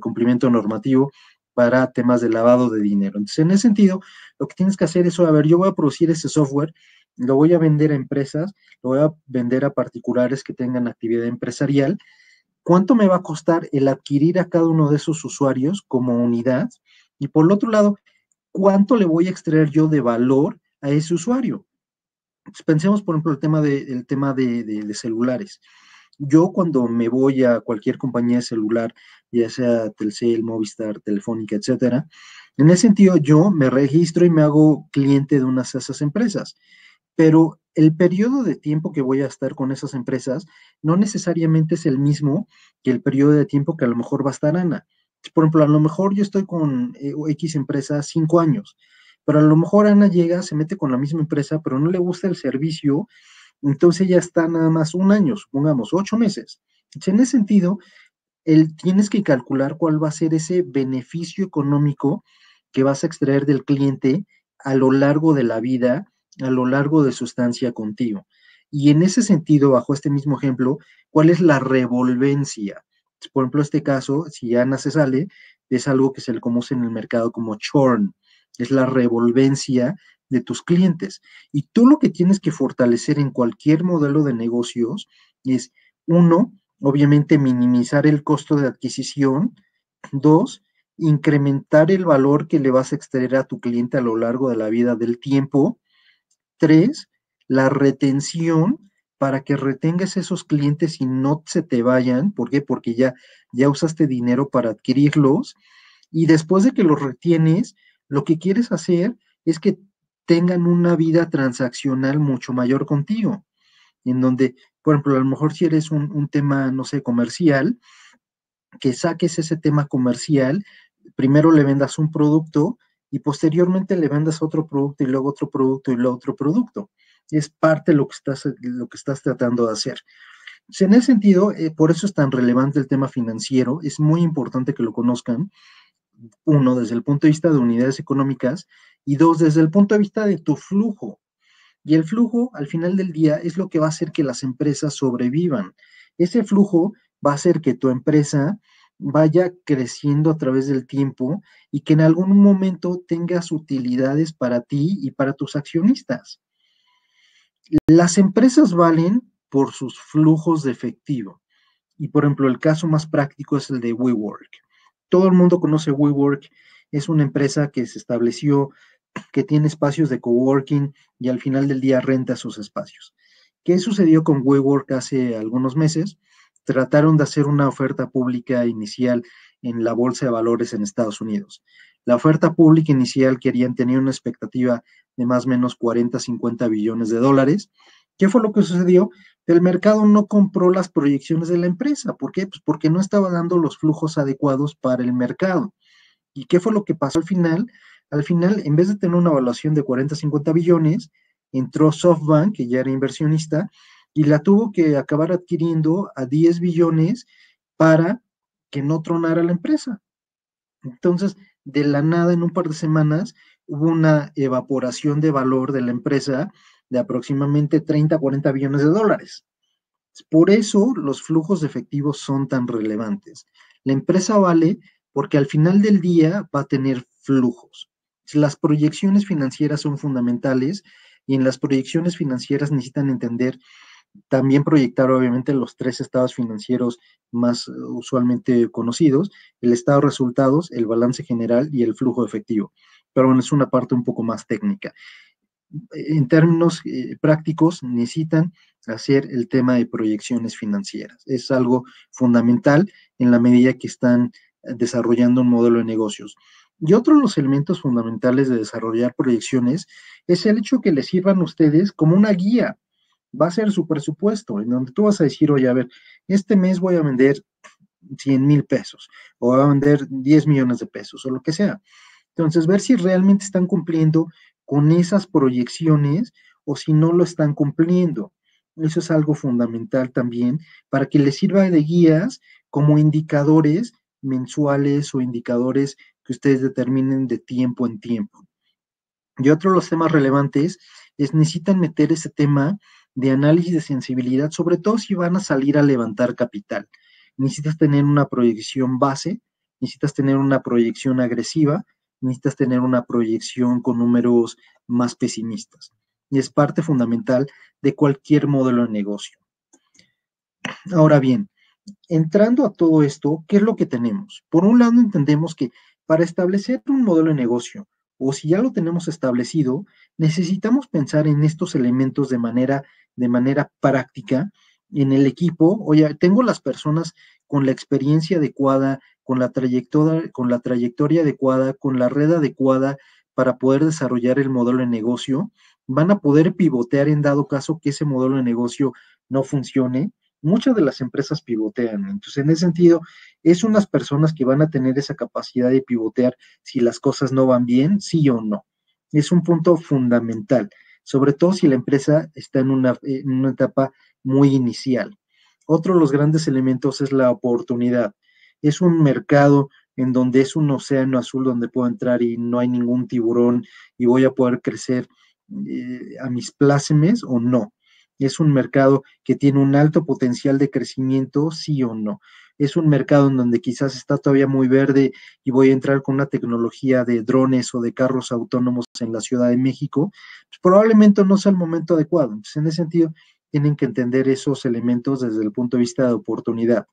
cumplimiento normativo para temas de lavado de dinero. Entonces, en ese sentido, lo que tienes que hacer es, a ver, yo voy a producir ese software, lo voy a vender a empresas, lo voy a vender a particulares que tengan actividad empresarial. ¿Cuánto me va a costar el adquirir a cada uno de esos usuarios como unidad? Y por el otro lado, ¿cuánto le voy a extraer yo de valor a ese usuario? Pues pensemos, por ejemplo, el tema de celulares. Yo cuando me voy a cualquier compañía de celular, ya sea Telcel, Movistar, Telefónica, etcétera, en ese sentido yo me registro y me hago cliente de unas de esas empresas. Pero el periodo de tiempo que voy a estar con esas empresas no necesariamente es el mismo que el periodo de tiempo que a lo mejor va a estar Ana. Por ejemplo, a lo mejor yo estoy con X empresa 5 años, pero a lo mejor Ana llega, se mete con la misma empresa, pero no le gusta el servicio, entonces ya está nada más 1 año, supongamos, 8 meses. Entonces, en ese sentido, tienes que calcular cuál va a ser ese beneficio económico que vas a extraer del cliente a lo largo de la vida, a lo largo de su estancia contigo. Y en ese sentido, bajo este mismo ejemplo, ¿cuál es la revolvencia? Por ejemplo, este caso, si Ana se sale, es algo que se le conoce en el mercado como churn, es la revolvencia de tus clientes. Y tú lo que tienes que fortalecer en cualquier modelo de negocios es, uno, obviamente minimizar el costo de adquisición. 2, incrementar el valor que le vas a extraer a tu cliente a lo largo de la vida del tiempo. 3, la retención para que retengas esos clientes y no se te vayan. ¿Por qué? Porque ya usaste dinero para adquirirlos. Y después de que los retienes, lo que quieres hacer es que tengan una vida transaccional mucho mayor contigo, en donde, por ejemplo, a lo mejor si eres un tema, no sé, comercial, que saques ese tema comercial, primero le vendas un producto y posteriormente le vendas otro producto y luego otro producto y luego otro producto. es parte de lo que estás tratando de hacer. Entonces, en ese sentido, por eso es tan relevante el tema financiero, es muy importante que lo conozcan, uno, desde el punto de vista de unidades económicas, y dos, desde el punto de vista de tu flujo. Y el flujo, al final del día, es lo que va a hacer que las empresas sobrevivan. Ese flujo va a hacer que tu empresa vaya creciendo a través del tiempo y que en algún momento tengas utilidades para ti y para tus accionistas. Las empresas valen por sus flujos de efectivo. Y por ejemplo, el caso más práctico es el de WeWork. Todo el mundo conoce WeWork, es una empresa que se estableció, que tiene espacios de coworking y al final del día renta sus espacios. ¿Qué sucedió con WeWork hace algunos meses? Trataron de hacer una oferta pública inicial en la bolsa de valores en Estados Unidos. La oferta pública inicial tenía una expectativa de más o menos 40, 50 billones de dólares. ¿Qué fue lo que sucedió? El mercado no compró las proyecciones de la empresa. ¿Por qué? Pues porque no estaba dando los flujos adecuados para el mercado. ¿Y qué fue lo que pasó al final? Al final, en vez de tener una evaluación de 40, 50 billones, entró SoftBank, que ya era inversionista, y la tuvo que acabar adquiriendo a 10 billones para que no tronara la empresa. Entonces, de la nada, en un par de semanas, hubo una evaporación de valor de la empresa de aproximadamente 30, 40 billones de dólares. Por eso los flujos de efectivos son tan relevantes. La empresa vale porque al final del día va a tener flujos. Las proyecciones financieras son fundamentales y en las proyecciones financieras necesitan entender, también proyectar obviamente los tres estados financieros más usualmente conocidos, el estado de resultados, el balance general y el flujo efectivo. Pero bueno, es una parte un poco más técnica. En términos prácticos, necesitan hacer el tema de proyecciones financieras. Es algo fundamental en la medida que están desarrollando un modelo de negocios. Y otro de los elementos fundamentales de desarrollar proyecciones es el hecho que les sirvan a ustedes como una guía. Va a ser su presupuesto, en donde tú vas a decir, oye, a ver, este mes voy a vender 100,000 pesos, o voy a vender 10 millones de pesos, o lo que sea. Entonces, ver si realmente están cumpliendo con esas proyecciones o si no lo están cumpliendo. Eso es algo fundamental también para que les sirva de guías como indicadores mensuales o indicadores que ustedes determinen de tiempo en tiempo. Y otro de los temas relevantes es necesitan meter ese tema de análisis de sensibilidad, sobre todo si van a salir a levantar capital. Necesitas tener una proyección base, necesitas tener una proyección agresiva, necesitas tener una proyección con números más pesimistas. Y es parte fundamental de cualquier modelo de negocio. Ahora bien, entrando a todo esto, ¿qué es lo que tenemos? Por un lado, entendemos que para establecer un modelo de negocio, o si ya lo tenemos establecido, necesitamos pensar en estos elementos de manera práctica en el equipo. Oye, tengo las personas con la experiencia adecuada, con la trayectoria adecuada, con la red adecuada para poder desarrollar el modelo de negocio. Van a poder pivotear en dado caso que ese modelo de negocio no funcione. Muchas de las empresas pivotean. Entonces, en ese sentido, es unas personas que van a tener esa capacidad de pivotear si las cosas no van bien, sí o no. Es un punto fundamental, sobre todo si la empresa está en una etapa muy inicial. Otro de los grandes elementos es la oportunidad. Es un mercado en donde es un océano azul donde puedo entrar y no hay ningún tiburón y voy a poder crecer a mis plácemes o no. Es un mercado que tiene un alto potencial de crecimiento, sí o no. Es un mercado en donde quizás está todavía muy verde y voy a entrar con una tecnología de drones o de carros autónomos en la Ciudad de México, pues probablemente no sea el momento adecuado. Entonces, en ese sentido, tienen que entender esos elementos desde el punto de vista de oportunidad.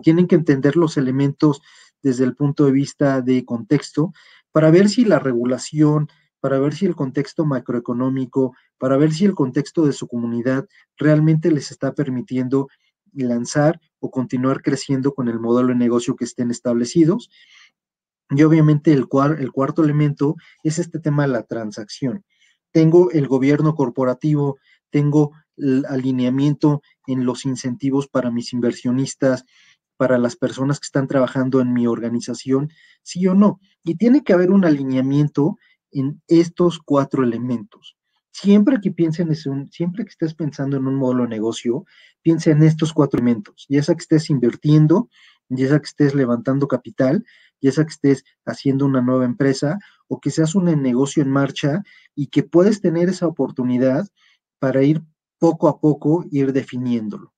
Tienen que entender los elementos desde el punto de vista de contexto para ver si la regulación, para ver si el contexto macroeconómico, para ver si el contexto de su comunidad realmente les está permitiendo lanzar o continuar creciendo con el modelo de negocio que estén establecidos. Y obviamente el cuarto elemento es este tema de la transacción. Tengo el gobierno corporativo, tengo el alineamiento en los incentivos para mis inversionistas, para las personas que están trabajando en mi organización, sí o no. Y tiene que haber un alineamiento en estos cuatro elementos. Siempre que siempre que estés pensando en un modelo de negocio, piensa en estos 4 elementos, ya sea que estés invirtiendo, ya sea que estés levantando capital, ya sea que estés haciendo una nueva empresa o que seas un negocio en marcha y que puedes tener esa oportunidad para ir poco a poco, ir definiéndolo.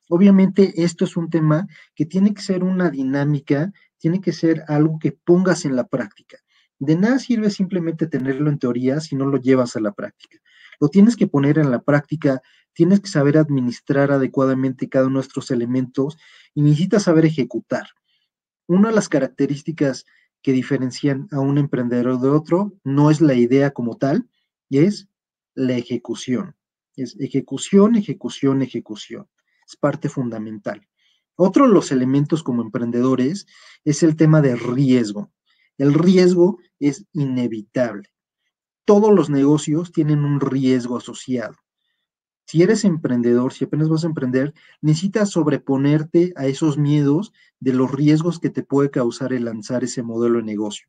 Obviamente esto es un tema que tiene que ser una dinámica, tiene que ser algo que pongas en la práctica. De nada sirve simplemente tenerlo en teoría si no lo llevas a la práctica. Lo tienes que poner en la práctica, tienes que saber administrar adecuadamente cada uno de nuestros elementos y necesitas saber ejecutar. Una de las características que diferencian a un emprendedor de otro no es la idea como tal, es la ejecución. Es ejecución, ejecución, ejecución. Es parte fundamental. Otro de los elementos como emprendedores es el tema de riesgo. El riesgo es inevitable. Todos los negocios tienen un riesgo asociado. Si eres emprendedor, si apenas vas a emprender, necesitas sobreponerte a esos miedos de los riesgos que te puede causar el lanzar ese modelo de negocio.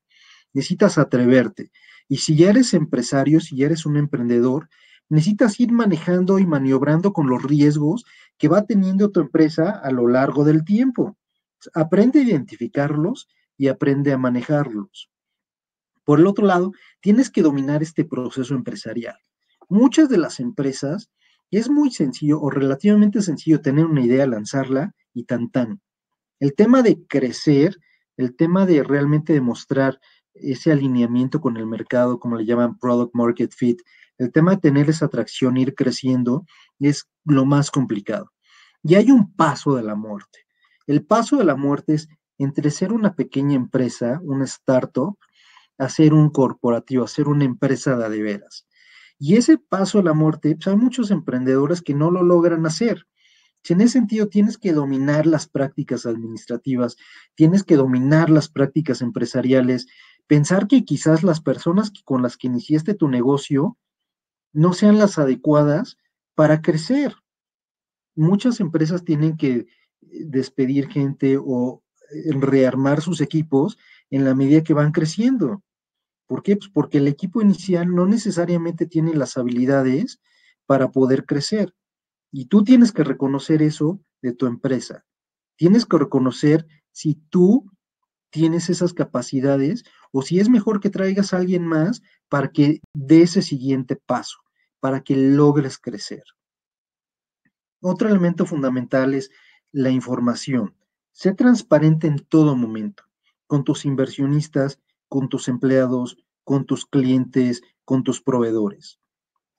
Necesitas atreverte. Y si ya eres empresario, si ya eres un emprendedor, necesitas ir manejando y maniobrando con los riesgos que va teniendo tu empresa a lo largo del tiempo. Aprende a identificarlos y aprende a manejarlos. Por el otro lado, tienes que dominar este proceso empresarial. Muchas de las empresas es muy sencillo o relativamente sencillo tener una idea, lanzarla y tan tan. El tema de crecer, el tema de realmente demostrar ese alineamiento con el mercado, como le llaman product market fit, el tema de tener esa atracción, ir creciendo, es lo más complicado. Y hay un paso de la muerte. El paso de la muerte es entre ser una pequeña empresa, una startup, a ser un corporativo, a ser una empresa de veras. Y ese paso a la muerte, pues hay muchos emprendedores que no lo logran hacer. Si en ese sentido tienes que dominar las prácticas administrativas, tienes que dominar las prácticas empresariales, pensar que quizás las personas con las que iniciaste tu negocio no sean las adecuadas para crecer. Muchas empresas tienen que despedir gente o rearmar sus equipos en la medida que van creciendo. ¿Por qué? Pues porque el equipo inicial no necesariamente tiene las habilidades para poder crecer. Y tú tienes que reconocer eso de tu empresa. Tienes que reconocer si tú tienes esas capacidades o si es mejor que traigas a alguien más para que dé ese siguiente paso, para que logres crecer. Otro elemento fundamental es la información. Sé transparente en todo momento, con tus inversionistas, con tus empleados, con tus clientes, con tus proveedores.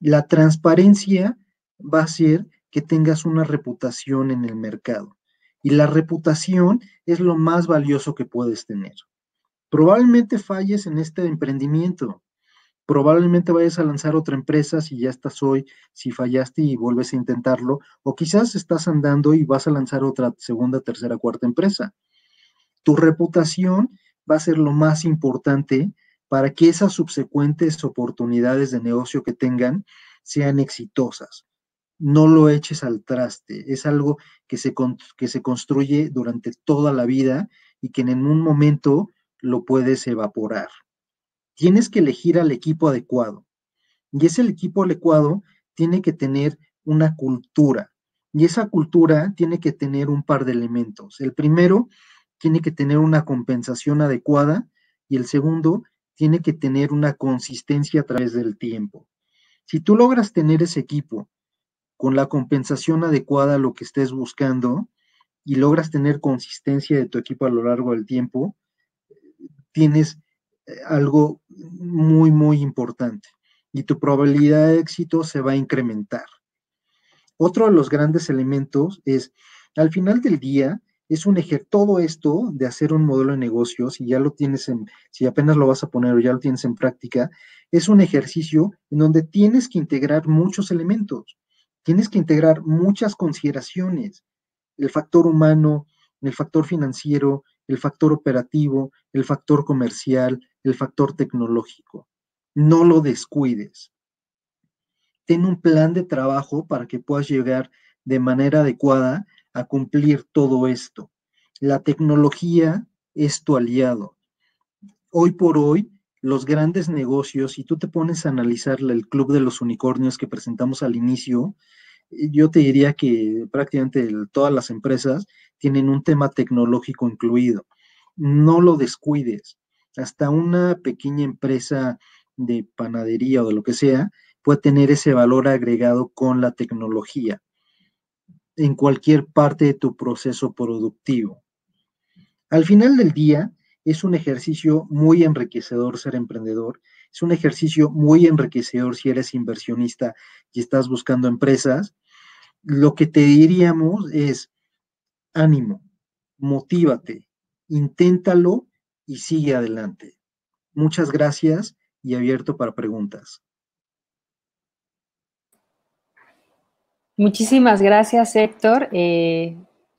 La transparencia va a hacer que tengas una reputación en el mercado. Y la reputación es lo más valioso que puedes tener. Probablemente falles en este emprendimiento. Probablemente vayas a lanzar otra empresa si ya estás hoy, si fallaste y vuelves a intentarlo, o quizás estás andando y vas a lanzar otra segunda, tercera, cuarta empresa. Tu reputación va a ser lo más importante para que esas subsecuentes oportunidades de negocio que tengan sean exitosas. No lo eches al traste, es algo que se construye durante toda la vida y que en un momento lo puedes evaporar. Tienes que elegir al equipo adecuado y ese equipo adecuado tiene que tener una cultura y esa cultura tiene que tener un par de elementos. El primero tiene que tener una compensación adecuada y el segundo tiene que tener una consistencia a través del tiempo. Si tú logras tener ese equipo con la compensación adecuada a lo que estés buscando y logras tener consistencia de tu equipo a lo largo del tiempo, tienes algo muy, muy importante y tu probabilidad de éxito se va a incrementar. Otro de los grandes elementos es, al final del día, es todo esto de hacer un modelo de negocio, si ya lo tienes si apenas lo vas a poner o ya lo tienes en práctica, es un ejercicio en donde tienes que integrar muchos elementos, tienes que integrar muchas consideraciones, el factor humano, el factor financiero, el factor operativo, el factor comercial, el factor tecnológico. No lo descuides. Ten un plan de trabajo para que puedas llegar de manera adecuada a cumplir todo esto. La tecnología es tu aliado. Hoy por hoy, los grandes negocios, si tú te pones a analizar el Club de los Unicornios que presentamos al inicio, yo te diría que prácticamente todas las empresas tienen un tema tecnológico incluido. No lo descuides. Hasta una pequeña empresa de panadería o de lo que sea puede tener ese valor agregado con la tecnología en cualquier parte de tu proceso productivo. Al final del día, es un ejercicio muy enriquecedor ser emprendedor, es un ejercicio muy enriquecedor si eres inversionista y estás buscando empresas. Lo que te diríamos es, ánimo, motívate, inténtalo y sigue adelante. Muchas gracias y abierto para preguntas. Muchísimas gracias, Héctor.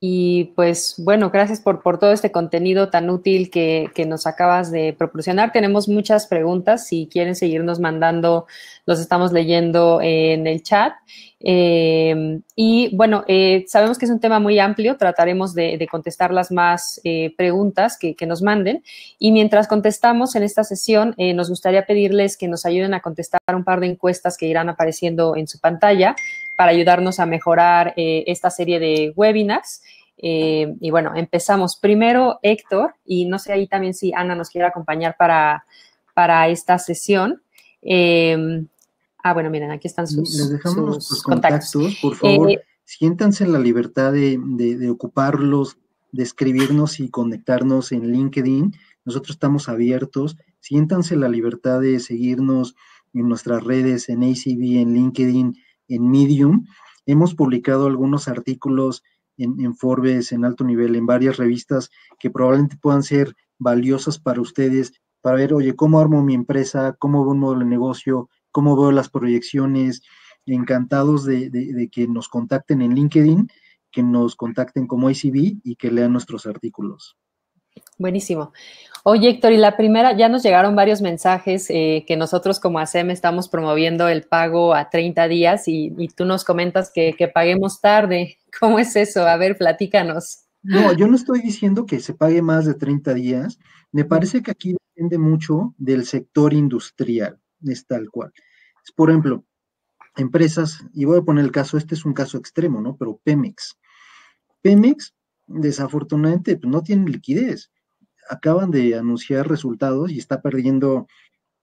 Y pues bueno, gracias por todo este contenido tan útil que nos acabas de proporcionar. Tenemos muchas preguntas. Si quieren seguirnos mandando, los estamos leyendo en el chat. Y bueno, sabemos que es un tema muy amplio. Trataremos de contestar las más preguntas que nos manden. Y mientras contestamos en esta sesión, nos gustaría pedirles que nos ayuden a contestar un par de encuestas que irán apareciendo en su pantalla para ayudarnos a mejorar esta serie de webinars. Y bueno, empezamos. Primero, Héctor, y no sé ahí también si Ana nos quiere acompañar para esta sesión. Bueno, miren, aquí están Les dejamos nuestros contactos. Por favor, siéntanse en la libertad de ocuparlos, de escribirnos y conectarnos en LinkedIn. Nosotros estamos abiertos. Siéntanse en la libertad de seguirnos en nuestras redes, en ACB, en LinkedIn, en Medium. Hemos publicado algunos artículos en Forbes, en alto nivel, en varias revistas que probablemente puedan ser valiosas para ustedes, para ver, oye, ¿cómo armo mi empresa? ¿Cómo veo un modelo de negocio? ¿Cómo veo las proyecciones? Encantados de que nos contacten en LinkedIn, que nos contacten como ACB y que lean nuestros artículos. Buenísimo. Oye, Héctor, y la primera, ya nos llegaron varios mensajes que nosotros como ASEM estamos promoviendo el pago a 30 días y tú nos comentas que paguemos tarde. ¿Cómo es eso? A ver, platícanos. No, yo no estoy diciendo que se pague más de 30 días. Me parece que aquí depende mucho del sector industrial, es tal cual. Por ejemplo, empresas, y voy a poner el caso, este es un caso extremo, ¿no? Pero Pemex. Pemex, desafortunadamente, pues, no tiene liquidez. Acaban de anunciar resultados y está perdiendo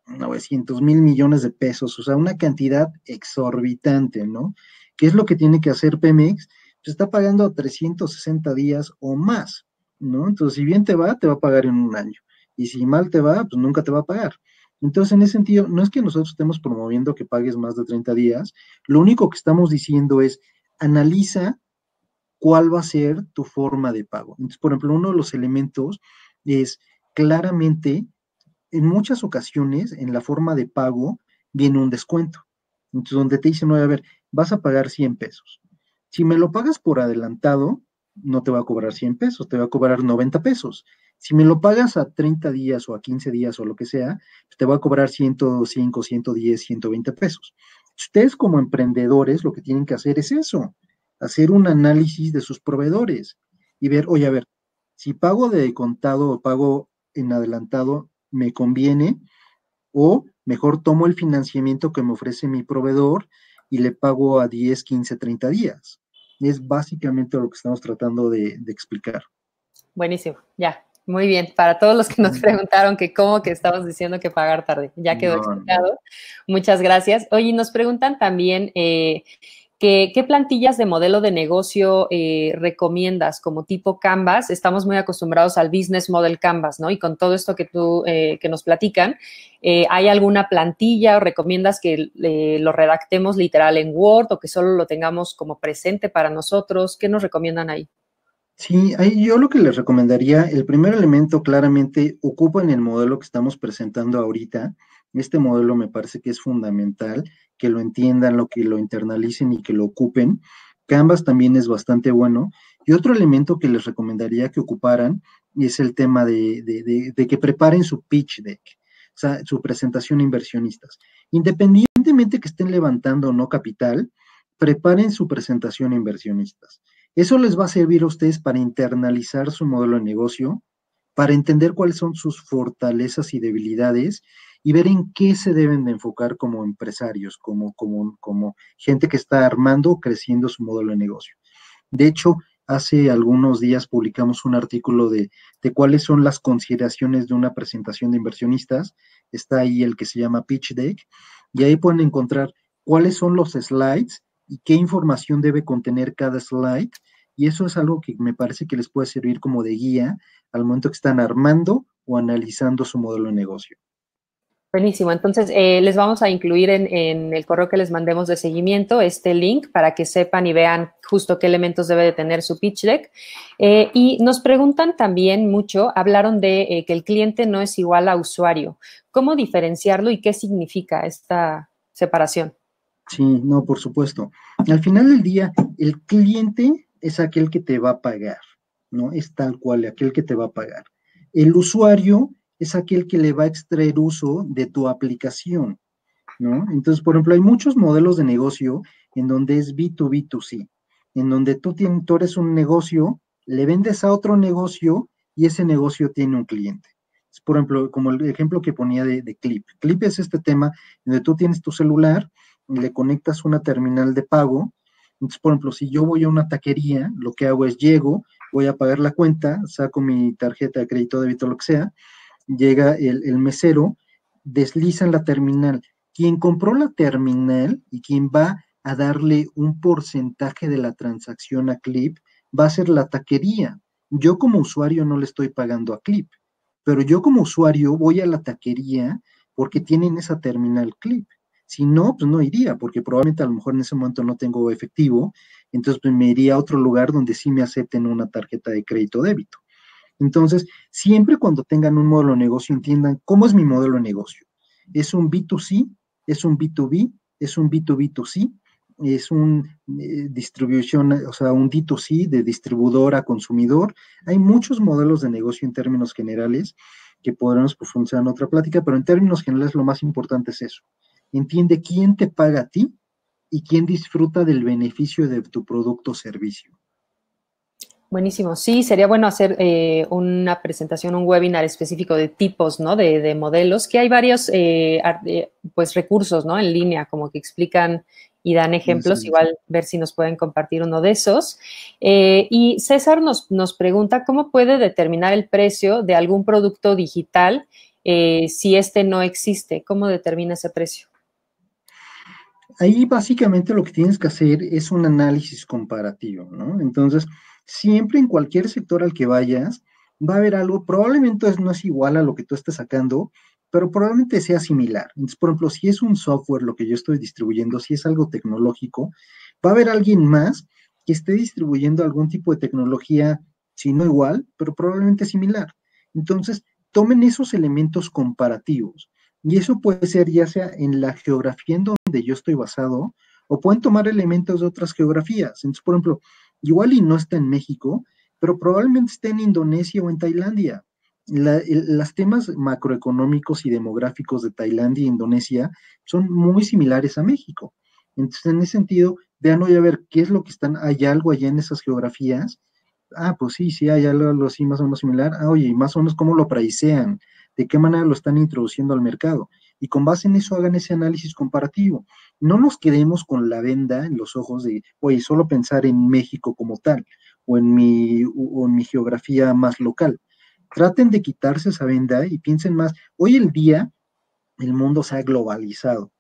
900 mil millones de pesos, o sea, una cantidad exorbitante, ¿no? ¿Qué es lo que tiene que hacer Pemex? Pues está pagando a 360 días o más, ¿no? Entonces, si bien te va a pagar en un año. Y si mal te va, pues nunca te va a pagar. Entonces, en ese sentido, no es que nosotros estemos promoviendo que pagues más de 30 días, lo único que estamos diciendo es, analiza cuál va a ser tu forma de pago. Entonces, por ejemplo, uno de los elementos es claramente, en muchas ocasiones, en la forma de pago, viene un descuento. Entonces, donde te dicen, no, a ver, vas a pagar 100 pesos. Si me lo pagas por adelantado, no te va a cobrar 100 pesos, te va a cobrar 90 pesos. Si me lo pagas a 30 días o a 15 días o lo que sea, pues te va a cobrar 105, 110, 120 pesos. Ustedes como emprendedores lo que tienen que hacer es eso, hacer un análisis de sus proveedores y ver, oye, a ver, si pago de contado o pago en adelantado, ¿me conviene? O mejor tomo el financiamiento que me ofrece mi proveedor y le pago a 10, 15, 30 días. Es básicamente lo que estamos tratando de explicar. Buenísimo, ya. Muy bien, para todos los que nos preguntaron que cómo que estamos diciendo que pagar tarde, ya quedó explicado. No. Muchas gracias. Oye, nos preguntan también ¿qué plantillas de modelo de negocio recomiendas como tipo Canvas? Estamos muy acostumbrados al Business Model Canvas, ¿no? Y con todo esto que nos platican, ¿hay alguna plantilla o recomiendas que lo redactemos literal en Word o que solo lo tengamos como presente para nosotros? ¿Qué nos recomiendan ahí? Sí, yo lo que les recomendaría, el primer elemento claramente ocupa en el modelo que estamos presentando ahorita. Este modelo me parece que es fundamental, que lo entiendan, que lo internalicen y que lo ocupen. Canvas también es bastante bueno. Y otro elemento que les recomendaría que ocuparan es el tema de que preparen su pitch deck, o sea, su presentación a inversionistas. Independientemente que estén levantando o no capital, preparen su presentación a inversionistas. Eso les va a servir a ustedes para internalizar su modelo de negocio, para entender cuáles son sus fortalezas y debilidades y ver en qué se deben de enfocar como empresarios, como gente que está armando o creciendo su modelo de negocio. De hecho, hace algunos días publicamos un artículo de cuáles son las consideraciones de una presentación de inversionistas. Está ahí el que se llama Pitch Deck, y ahí pueden encontrar cuáles son los slides y qué información debe contener cada slide. Y eso es algo que me parece que les puede servir como de guía al momento que están armando o analizando su modelo de negocio. Buenísimo. Entonces, les vamos a incluir en el correo que les mandemos de seguimiento este link para que sepan y vean justo qué elementos debe de tener su pitch deck. Y nos preguntan también mucho, hablaron de que el cliente no es igual a usuario. ¿Cómo diferenciarlo y qué significa esta separación? Sí, no, por supuesto. Al final del día, el cliente es aquel que te va a pagar, ¿no? Es tal cual, aquel que te va a pagar. El usuario es aquel que le va a extraer uso de tu aplicación, ¿no? Entonces, por ejemplo, hay muchos modelos de negocio en donde es B2B2C, en donde tú eres un negocio, le vendes a otro negocio y ese negocio tiene un cliente. Por ejemplo, como el ejemplo que ponía de Clip. Clip es este tema donde tú tienes tu celular, le conectas una terminal de pago. Entonces, por ejemplo, si yo voy a una taquería, lo que hago es llego, voy a pagar la cuenta, saco mi tarjeta de crédito, débito, lo que sea, llega el mesero, desliza la terminal. Quien compró la terminal y quien va a darle un porcentaje de la transacción a Clip va a ser la taquería. Yo como usuario no le estoy pagando a Clip, pero yo como usuario voy a la taquería porque tienen esa terminal Clip. Si no, pues no iría, porque probablemente a lo mejor en ese momento no tengo efectivo, entonces pues me iría a otro lugar donde sí me acepten una tarjeta de crédito o débito. Entonces, siempre cuando tengan un modelo de negocio, entiendan cómo es mi modelo de negocio. ¿Es un B2C? ¿Es un B2B? ¿Es un B2B2C? ¿Es un distribución, o sea, un D2C de distribuidor a consumidor? Hay muchos modelos de negocio en términos generales que podremos profundizar en otra plática, pero en términos generales lo más importante es eso. Entiende quién te paga a ti y quién disfruta del beneficio de tu producto o servicio. Buenísimo. Sí, sería bueno hacer una presentación, un webinar específico de tipos, ¿no? De modelos, que hay varios, pues, recursos, ¿no? En línea, como que explican y dan ejemplos. Sí. Igual ver si nos pueden compartir uno de esos. Y César nos pregunta, ¿cómo puede determinar el precio de algún producto digital si este no existe? ¿Cómo determina ese precio? Ahí básicamente lo que tienes que hacer es un análisis comparativo, ¿no? Entonces, siempre en cualquier sector al que vayas, va a haber algo, probablemente no es igual a lo que tú estés sacando, pero probablemente sea similar. Entonces, por ejemplo, si es un software lo que yo estoy distribuyendo, si es algo tecnológico, va a haber alguien más que esté distribuyendo algún tipo de tecnología, si no igual, pero probablemente similar. Entonces, tomen esos elementos comparativos. Y eso puede ser ya sea en la geografía en donde yo estoy basado, o pueden tomar elementos de otras geografías. Entonces, por ejemplo, igual y no está en México, pero probablemente esté en Indonesia o en Tailandia. Los temas macroeconómicos y demográficos de Tailandia e Indonesia son muy similares a México. Entonces, en ese sentido, vean, oye, a ver, ¿qué es lo que están? ¿Hay algo allá en esas geografías? Ah, pues sí, hay algo así más o menos similar. Ah, oye, y más o menos cómo lo pricean, de qué manera lo están introduciendo al mercado. Y con base en eso hagan ese análisis comparativo. No nos quedemos con la venda en los ojos de, oye, solo pensar en México como tal, o en mi geografía más local. Traten de quitarse esa venda y piensen más. Hoy el día el mundo se ha globalizado.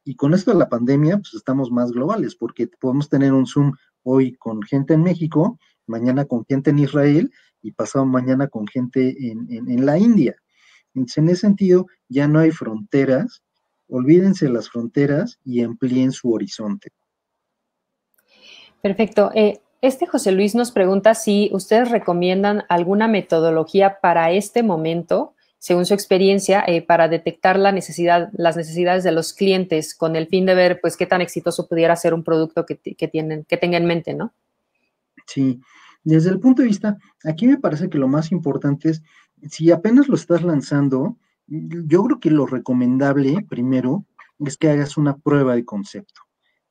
Y con esto de la pandemia, pues estamos más globales, porque podemos tener un Zoom hoy con gente en México, mañana con gente en Israel y pasado mañana con gente en la India. Entonces, en ese sentido, ya no hay fronteras, olvídense las fronteras y amplíen su horizonte. Perfecto. José Luis nos pregunta si ustedes recomiendan alguna metodología para este momento, según su experiencia, para detectar las necesidades de los clientes con el fin de ver, pues, qué tan exitoso pudiera ser un producto que tenga en mente, ¿no? Sí, desde el punto de vista, aquí me parece que lo más importante es, si apenas lo estás lanzando, yo creo que lo recomendable primero es que hagas una prueba de concepto.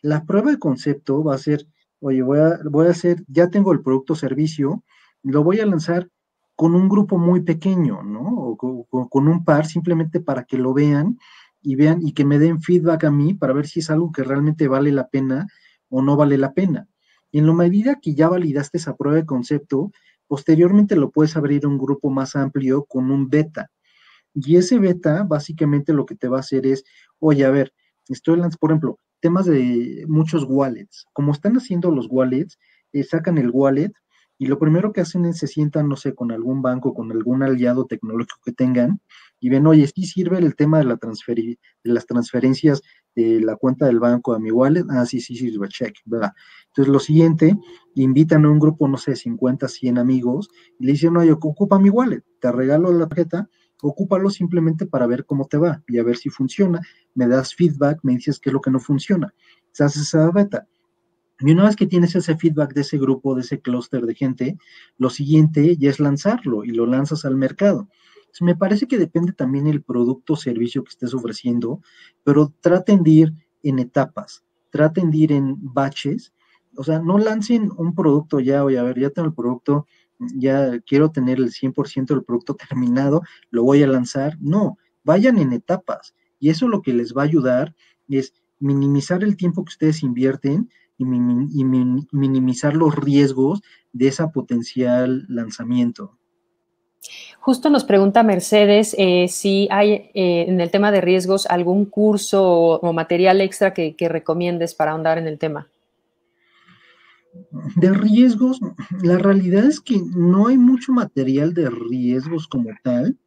La prueba de concepto va a ser, oye, voy a hacer, ya tengo el producto o servicio, lo voy a lanzar, con un grupo muy pequeño, ¿no? Con un par, simplemente para que lo vean y que me den feedback a mí para ver si es algo que realmente vale la pena o no vale la pena. Y en la medida que ya validaste esa prueba de concepto, posteriormente lo puedes abrir a un grupo más amplio con un beta. Y ese beta básicamente lo que te va a hacer es, oye, a ver, estoy lanzando, por ejemplo, temas de muchos wallets. Como están haciendo los wallets, sacan el wallet y lo primero que hacen es se sientan, no sé, con algún banco, con algún aliado tecnológico que tengan y ven, oye, sí sirve el tema de de las transferencias de la cuenta del banco a mi wallet. Ah, sí, sí sirve, check, ¿verdad? Entonces, lo siguiente, invitan a un grupo, no sé, 50, 100 amigos y le dicen, oye, ocupa mi wallet, te regalo la tarjeta, ocúpalo simplemente para ver cómo te va y a ver si funciona, me das feedback, me dices qué es lo que no funciona, se hace esa beta. Y una vez que tienes ese feedback de ese grupo, de ese clúster de gente, lo siguiente ya es lanzarlo y lo lanzas al mercado. Entonces, me parece que depende también el producto o servicio que estés ofreciendo, pero traten de ir en etapas, traten de ir en baches, o sea, no lancen un producto ya, oye, a ver, ya tengo el producto, ya quiero tener el 100% del producto terminado, lo voy a lanzar. No, vayan en etapas y eso lo que les va a ayudar es minimizar el tiempo que ustedes invierten y minimizar los riesgos de ese potencial lanzamiento. Justo nos pregunta Mercedes si hay en el tema de riesgos algún curso o material extra que recomiendes para ahondar en el tema. De riesgos, la realidad es que no hay mucho material de riesgos como tal.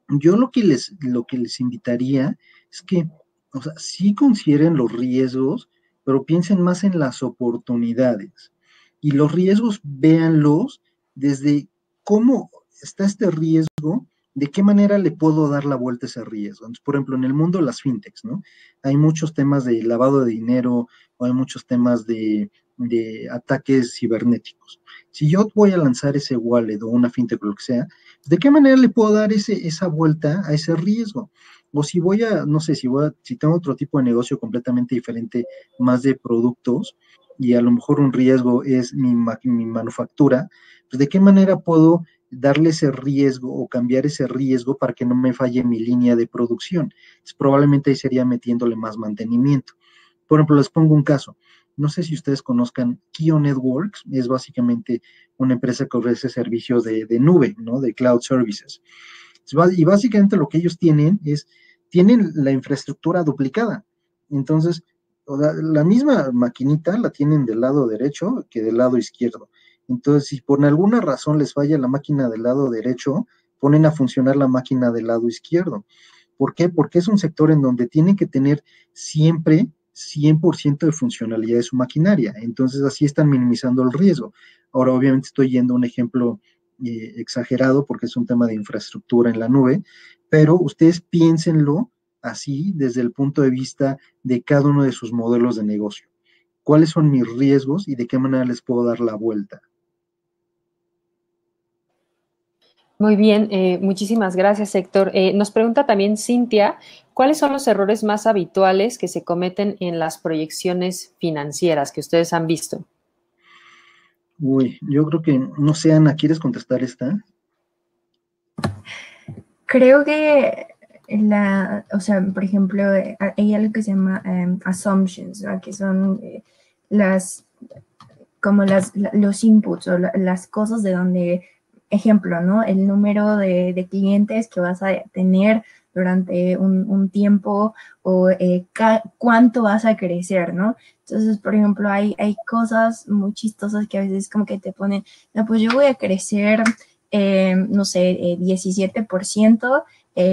Yo lo que les invitaría es que, o sea, sí consideren los riesgos, pero piensen más en las oportunidades. Y los riesgos, véanlos desde cómo está este riesgo, de qué manera le puedo dar la vuelta a ese riesgo. Entonces, por ejemplo, en el mundo de las fintechs, ¿no? Hay muchos temas de lavado de dinero o hay muchos temas de ataques cibernéticos. Si yo voy a lanzar ese wallet o una fintech o lo que sea, ¿de qué manera le puedo dar esa vuelta a ese riesgo? O si voy a, no sé, si tengo otro tipo de negocio completamente diferente, más de productos, y a lo mejor un riesgo es mi manufactura, pues ¿de qué manera puedo darle ese riesgo o cambiar ese riesgo para que no me falle mi línea de producción? Pues probablemente ahí sería metiéndole más mantenimiento. Por ejemplo, les pongo un caso. No sé si ustedes conozcan Kio Networks, es básicamente una empresa que ofrece servicios de nube, ¿no? De cloud services. Y básicamente lo que ellos tienen la infraestructura duplicada. Entonces, la misma maquinita la tienen del lado derecho que del lado izquierdo. Entonces, si por alguna razón les falla la máquina del lado derecho, ponen a funcionar la máquina del lado izquierdo. ¿Por qué? Porque es un sector en donde tienen que tener siempre 100% de funcionalidad de su maquinaria. Entonces, así están minimizando el riesgo. Ahora, obviamente, estoy yendo a un ejemplo exagerado porque es un tema de infraestructura en la nube, pero ustedes piénsenlo así desde el punto de vista de cada uno de sus modelos de negocio. ¿Cuáles son mis riesgos y de qué manera les puedo dar la vuelta? Muy bien, muchísimas gracias, Héctor. Nos pregunta también Cintia, ¿cuáles son los errores más habituales que se cometen en las proyecciones financieras que ustedes han visto? Uy, yo creo que, no sé, Ana, ¿quieres contestar esta? Creo que o sea, por ejemplo, hay algo que se llama assumptions, ¿no? Que son los inputs o las cosas de donde, ejemplo, ¿no? El número de clientes que vas a tener durante un tiempo o cuánto vas a crecer, ¿no? Entonces, por ejemplo, hay cosas muy chistosas que a veces como que te ponen, no, pues yo voy a crecer, no sé, 17%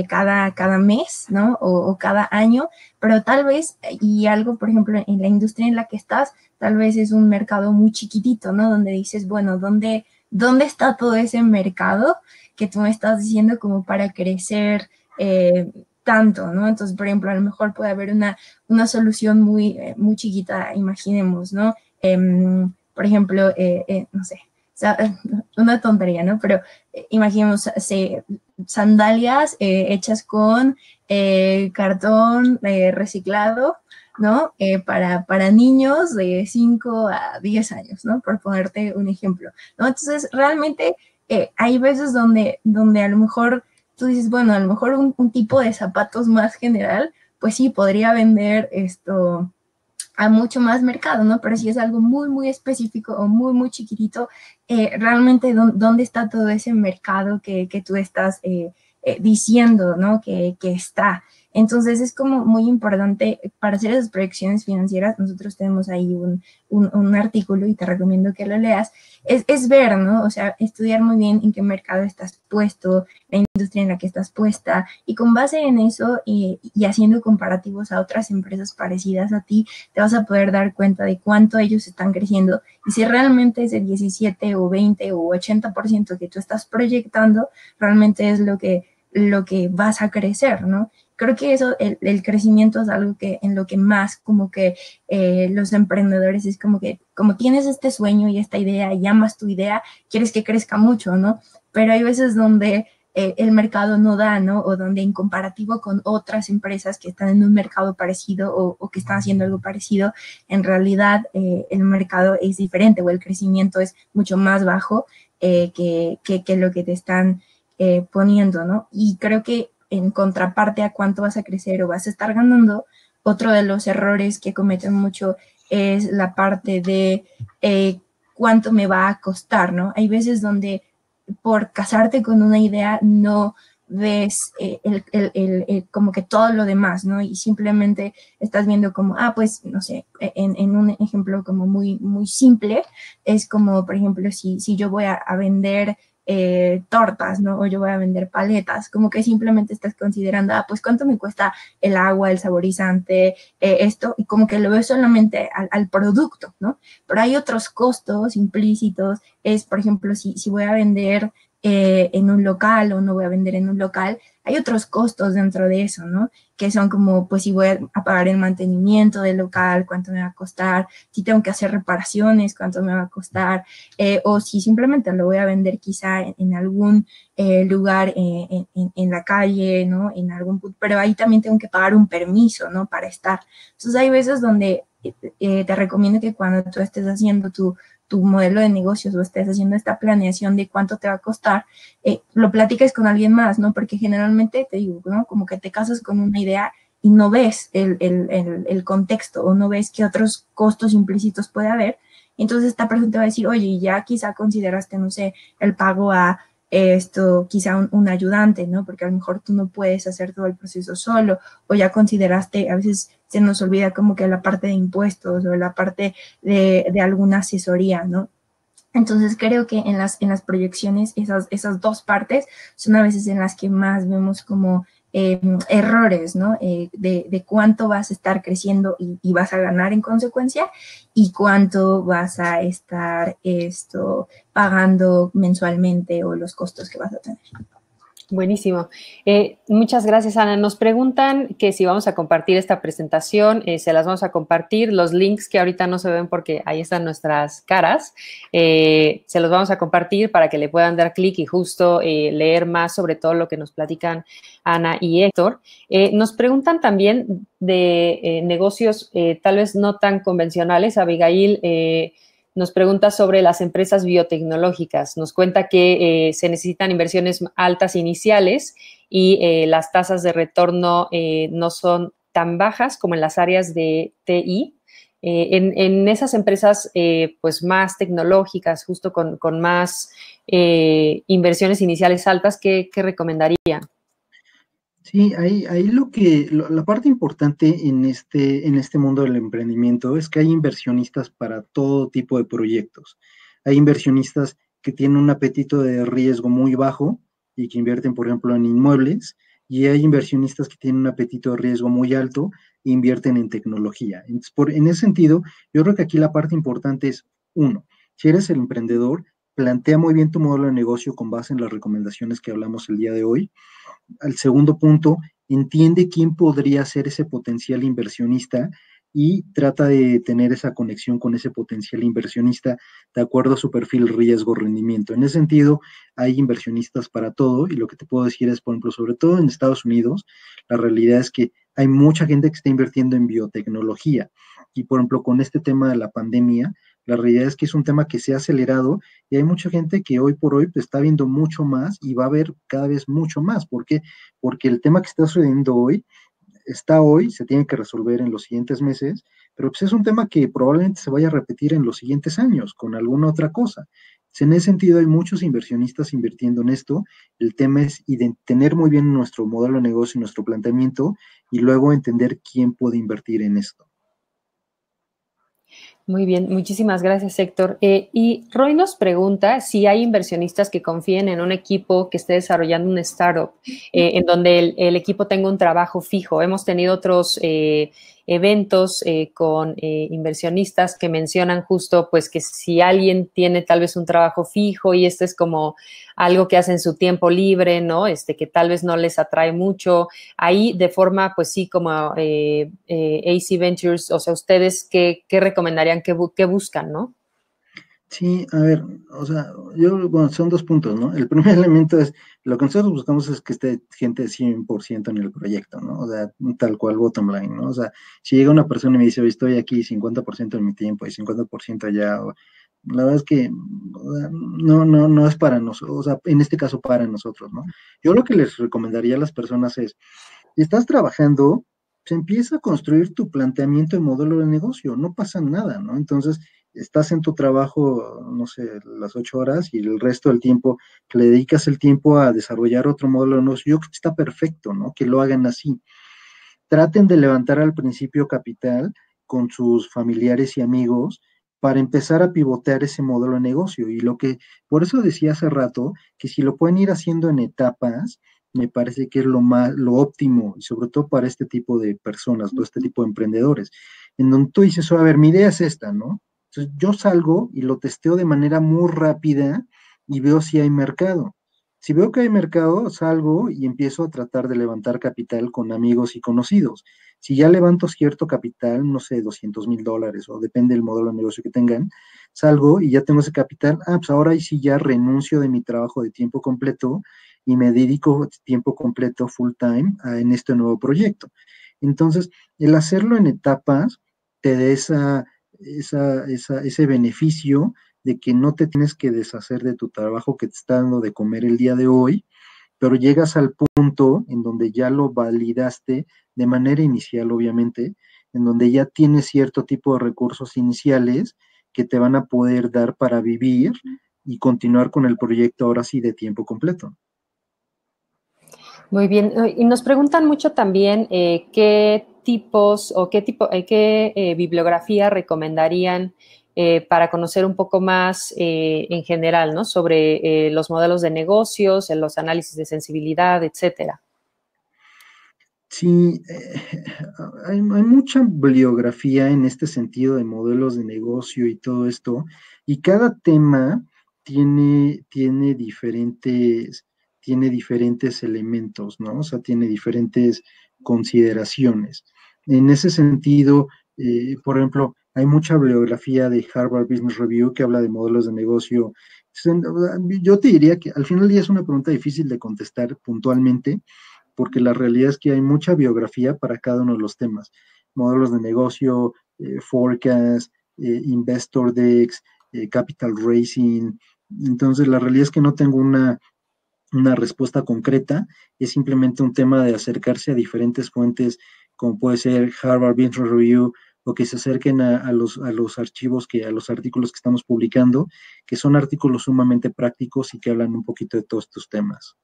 cada mes, ¿no? O cada año, pero tal vez, y algo, por ejemplo, en la industria en la que estás, tal vez es un mercado muy chiquitito, ¿no? Donde dices, bueno, ¿dónde está todo ese mercado que tú me estás diciendo como para crecer tanto, ¿no? Entonces, por ejemplo, a lo mejor puede haber una solución muy, muy chiquita, imaginemos, ¿no? Por ejemplo, no sé, o sea, una tontería, ¿no? Pero imaginemos sandalias hechas con cartón reciclado, ¿no? Para niños de 5 a 10 años, ¿no? Por ponerte un ejemplo, ¿no? Entonces, realmente hay veces donde a lo mejor tú dices, bueno, a lo mejor un tipo de zapatos más general, pues sí, podría vender esto a mucho más mercado, ¿no? Pero si es algo muy, muy específico o muy, muy chiquitito, realmente ¿dónde está todo ese mercado que tú estás diciendo, ¿no? Que está. Entonces es como muy importante para hacer esas proyecciones financieras. Nosotros tenemos ahí un artículo y te recomiendo que lo leas. Es ver, ¿no? O sea, estudiar muy bien en qué mercado estás puesto, la industria en la que estás puesta y con base en eso y haciendo comparativos a otras empresas parecidas a ti, te vas a poder dar cuenta de cuánto ellos están creciendo y si realmente ese 17 o 20 o 80% que tú estás proyectando realmente es lo que vas a crecer, ¿no? Creo que eso, el crecimiento es algo que en lo que más como que los emprendedores es como que, como tienes este sueño y esta idea y amas tu idea, quieres que crezca mucho, ¿no? Pero hay veces donde el mercado no da, ¿no? O donde en comparativo con otras empresas que están en un mercado parecido o que están haciendo algo parecido, en realidad el mercado es diferente o el crecimiento es mucho más bajo que lo que te están poniendo, ¿no? Y creo que en contraparte a cuánto vas a crecer o vas a estar ganando, otro de los errores que cometen mucho es la parte de cuánto me va a costar, ¿no? Hay veces donde por casarte con una idea no ves como que todo lo demás, ¿no? Y simplemente estás viendo como, pues, no sé, en un ejemplo como muy, muy simple, es como, por ejemplo, si yo voy a vender tortas, ¿no? O yo voy a vender paletas, como que simplemente estás considerando, pues cuánto me cuesta el agua, el saborizante, esto, y como que lo ves solamente al producto, ¿no? Pero hay otros costos implícitos, es, por ejemplo, si voy a vender en un local o no voy a vender en un local, hay otros costos dentro de eso, ¿no? Que son como, pues si voy a pagar el mantenimiento del local, cuánto me va a costar, si tengo que hacer reparaciones, cuánto me va a costar, o si simplemente lo voy a vender quizá en algún lugar en la calle, ¿no? En algún, pero ahí también tengo que pagar un permiso, ¿no? Para estar. Entonces hay veces donde te recomiendo que cuando tú estés haciendo tu modelo de negocios o estés haciendo esta planeación de cuánto te va a costar, lo platiques con alguien más, ¿no? Porque generalmente te digo, ¿no? Como que te casas con una idea y no ves el contexto o no ves qué otros costos implícitos puede haber. Entonces esta persona te va a decir, oye, ya quizá consideraste, no sé, el pago a esto, quizá un ayudante, ¿no? Porque a lo mejor tú no puedes hacer todo el proceso solo, o ya consideraste, a veces se nos olvida como que la parte de impuestos o la parte de alguna asesoría, ¿no? Entonces creo que en las proyecciones esas dos partes son a veces en las que más vemos como errores, ¿no? De cuánto vas a estar creciendo y vas a ganar en consecuencia y cuánto vas a estar pagando mensualmente o los costos que vas a tener. Buenísimo. Muchas gracias, Ana. Nos preguntan que si vamos a compartir esta presentación, se las vamos a compartir. Los links que ahorita no se ven porque ahí están nuestras caras, se los vamos a compartir para que le puedan dar clic y justo leer más sobre todo lo que nos platican Ana y Héctor. Nos preguntan también de negocios tal vez no tan convencionales. Abigail nos pregunta sobre las empresas biotecnológicas. Nos cuenta que se necesitan inversiones altas iniciales y las tasas de retorno no son tan bajas como en las áreas de TI. En esas empresas pues más tecnológicas, justo con más inversiones iniciales altas, ¿qué recomendaría? Sí, ahí la parte importante en este mundo del emprendimiento es que hay inversionistas para todo tipo de proyectos. Hay inversionistas que tienen un apetito de riesgo muy bajo y que invierten, por ejemplo, en inmuebles, y hay inversionistas que tienen un apetito de riesgo muy alto e invierten en tecnología. Entonces, en ese sentido, yo creo que aquí la parte importante es, uno, si eres el emprendedor, plantea muy bien tu modelo de negocio con base en las recomendaciones que hablamos el día de hoy. Al segundo punto, entiende quién podría ser ese potencial inversionista y trata de tener esa conexión con ese potencial inversionista de acuerdo a su perfil riesgo-rendimiento. En ese sentido, hay inversionistas para todo y lo que te puedo decir es, por ejemplo, sobre todo en Estados Unidos, la realidad es que hay mucha gente que está invirtiendo en biotecnología y, por ejemplo, con este tema de la pandemia, La realidad es que es un tema que se ha acelerado y hay mucha gente que hoy por hoy pues, está viendo mucho más y va a ver cada vez mucho más. ¿Por qué? Porque el tema que está sucediendo hoy está hoy, se tiene que resolver en los siguientes meses, pero pues es un tema que probablemente se vaya a repetir en los siguientes años con alguna otra cosa. En ese sentido, hay muchos inversionistas invirtiendo en esto. El tema es tener muy bien nuestro modelo de negocio y nuestro planteamiento y luego entender quién puede invertir en esto. Muy bien, muchísimas gracias, Héctor. Y Roy nos pregunta si hay inversionistas que confíen en un equipo que esté desarrollando un startup, en donde el equipo tenga un trabajo fijo. Hemos tenido otros eventos con inversionistas que mencionan justo pues que si alguien tiene tal vez un trabajo fijo y este es como algo que hace en su tiempo libre, ¿no? Que tal vez no les atrae mucho. Ahí de forma pues sí como AC Ventures, o sea, ustedes qué recomendarían, qué buscan, ¿no? Sí, a ver, o sea, bueno, son 2 puntos, ¿no? El primer elemento es, lo que nosotros buscamos es que esté gente 100% en el proyecto, ¿no? O sea, tal cual bottom line, ¿no? O sea, si llega una persona y me dice, hoy estoy aquí 50% de mi tiempo y 50% allá, la verdad es que no es para nosotros, o sea, en este caso para nosotros, ¿no? Yo lo que les recomendaría a las personas es, si estás trabajando, se empieza a construir tu planteamiento de modelo de negocio, no pasa nada, ¿no? Entonces, estás en tu trabajo, no sé, las 8 horas y el resto del tiempo le dedicas el tiempo a desarrollar otro modelo de negocio. Yo creo que está perfecto, ¿no? Que lo hagan así. Traten de levantar al principio capital con sus familiares y amigos para empezar a pivotear ese modelo de negocio. Por eso decía hace rato, que si lo pueden ir haciendo en etapas, me parece que es lo óptimo, y sobre todo para este tipo de personas, todo este tipo de emprendedores, en donde tú dices, a ver, mi idea es esta, ¿no? Entonces yo salgo y lo testeo de manera muy rápida y veo si hay mercado. Si veo que hay mercado, salgo y empiezo a tratar de levantar capital con amigos y conocidos. Si ya levanto cierto capital, no sé, $200,000 o depende del modelo de negocio que tengan, salgo y ya tengo ese capital, pues ahora ahí sí ya renuncio de mi trabajo de tiempo completo y me dedico tiempo completo, full time, en este nuevo proyecto. Entonces, el hacerlo en etapas te da ese beneficio de que no te tienes que deshacer de tu trabajo que te está dando de comer el día de hoy, pero llegas al punto en donde ya lo validaste de manera inicial, obviamente, en donde ya tienes cierto tipo de recursos iniciales que te van a poder dar para vivir y continuar con el proyecto ahora sí de tiempo completo. Muy bien. Y nos preguntan mucho también qué tipos o qué bibliografía recomendarían para conocer un poco más en general, ¿no? Sobre los modelos de negocios, los análisis de sensibilidad, etcétera. Sí, hay mucha bibliografía en este sentido de modelos de negocio y todo esto, y cada tema tiene diferentes elementos, ¿no? O sea, tiene diferentes consideraciones. En ese sentido, por ejemplo, hay mucha bibliografía de Harvard Business Review que habla de modelos de negocio. Yo te diría que al final del día es una pregunta difícil de contestar puntualmente, porque la realidad es que hay mucha biografía para cada uno de los temas. Modelos de negocio, forecast, investor decks, capital raising. Entonces, la realidad es que no tengo una respuesta concreta, es simplemente un tema de acercarse a diferentes fuentes, como puede ser Harvard Business Review, o que se acerquen a los archivos, a los artículos que estamos publicando, que son artículos sumamente prácticos y que hablan un poquito de todos estos temas.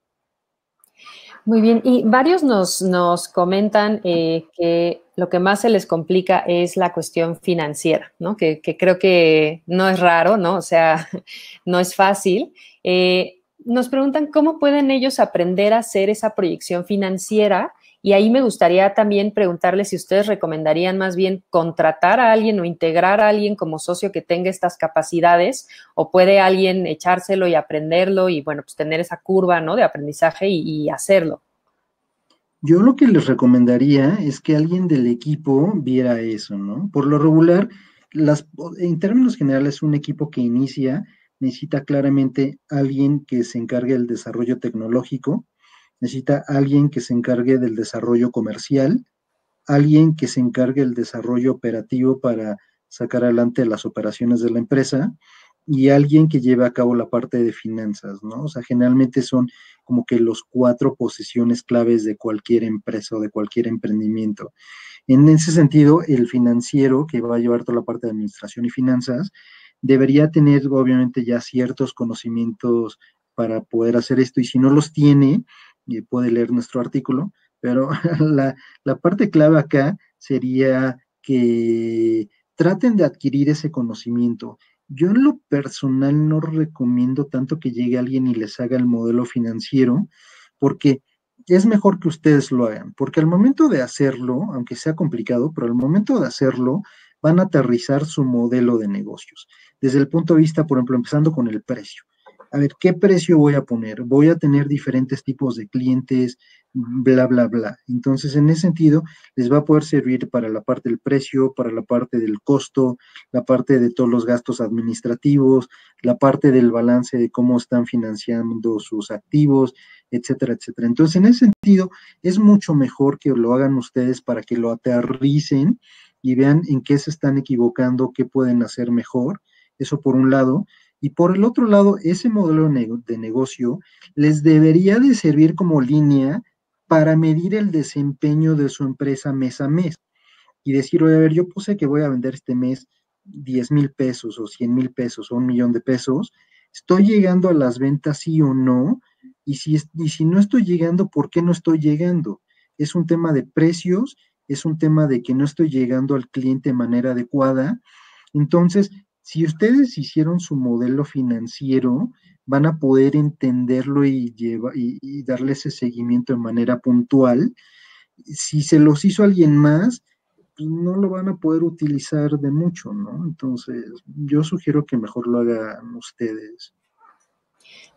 Muy bien, y varios nos comentan que lo que más se les complica es la cuestión financiera, ¿no? Que creo que no es raro, ¿no? O sea, no es fácil. Nos preguntan cómo pueden ellos aprender a hacer esa proyección financiera, y ahí me gustaría también preguntarles si ustedes recomendarían más bien contratar a alguien o integrar a alguien como socio que tenga estas capacidades, o puede alguien echárselo y aprenderlo y, bueno, pues tener esa curva, ¿no? De aprendizaje y hacerlo. Yo lo que les recomendaría es que alguien del equipo viera eso, ¿no? Por lo regular, en términos generales, un equipo que inicia necesita claramente alguien que se encargue del desarrollo tecnológico, necesita alguien que se encargue del desarrollo comercial, alguien que se encargue del desarrollo operativo para sacar adelante las operaciones de la empresa, y alguien que lleve a cabo la parte de finanzas, ¿no? O sea, generalmente son como que los 4 posiciones claves de cualquier empresa o de cualquier emprendimiento. En ese sentido, el financiero que va a llevar toda la parte de administración y finanzas debería tener obviamente ya ciertos conocimientos para poder hacer esto, y si no los tiene, puede leer nuestro artículo, pero la parte clave acá sería que traten de adquirir ese conocimiento. Yo en lo personal no recomiendo tanto que llegue alguien y les haga el modelo financiero, porque es mejor que ustedes lo hagan, porque al momento de hacerlo, aunque sea complicado, pero al momento de hacerlo, van a aterrizar su modelo de negocios. Desde el punto de vista, por ejemplo, empezando con el precio. A ver, ¿qué precio voy a poner? Voy a tener diferentes tipos de clientes, bla, bla, bla. Entonces, en ese sentido, les va a poder servir para la parte del precio, para la parte del costo, la parte de todos los gastos administrativos, la parte del balance de cómo están financiando sus activos, etcétera, etcétera. Entonces, en ese sentido, es mucho mejor que lo hagan ustedes para que lo aterricen y vean en qué se están equivocando, qué pueden hacer mejor. Eso por un lado. Y por el otro lado, ese modelo de negocio les debería de servir como línea para medir el desempeño de su empresa mes a mes y decir, oye, a ver, yo puse que voy a vender este mes 10,000 pesos o 100,000 pesos o 1,000,000 de pesos, ¿estoy llegando a las ventas sí o no? Y si no estoy llegando, ¿por qué no estoy llegando? Es un tema de precios, es un tema de que no estoy llegando al cliente de manera adecuada. Entonces, si ustedes hicieron su modelo financiero, van a poder entenderlo y darle ese seguimiento de manera puntual. Si se los hizo alguien más, pues no lo van a poder utilizar de mucho, ¿no? Entonces, yo sugiero que mejor lo hagan ustedes.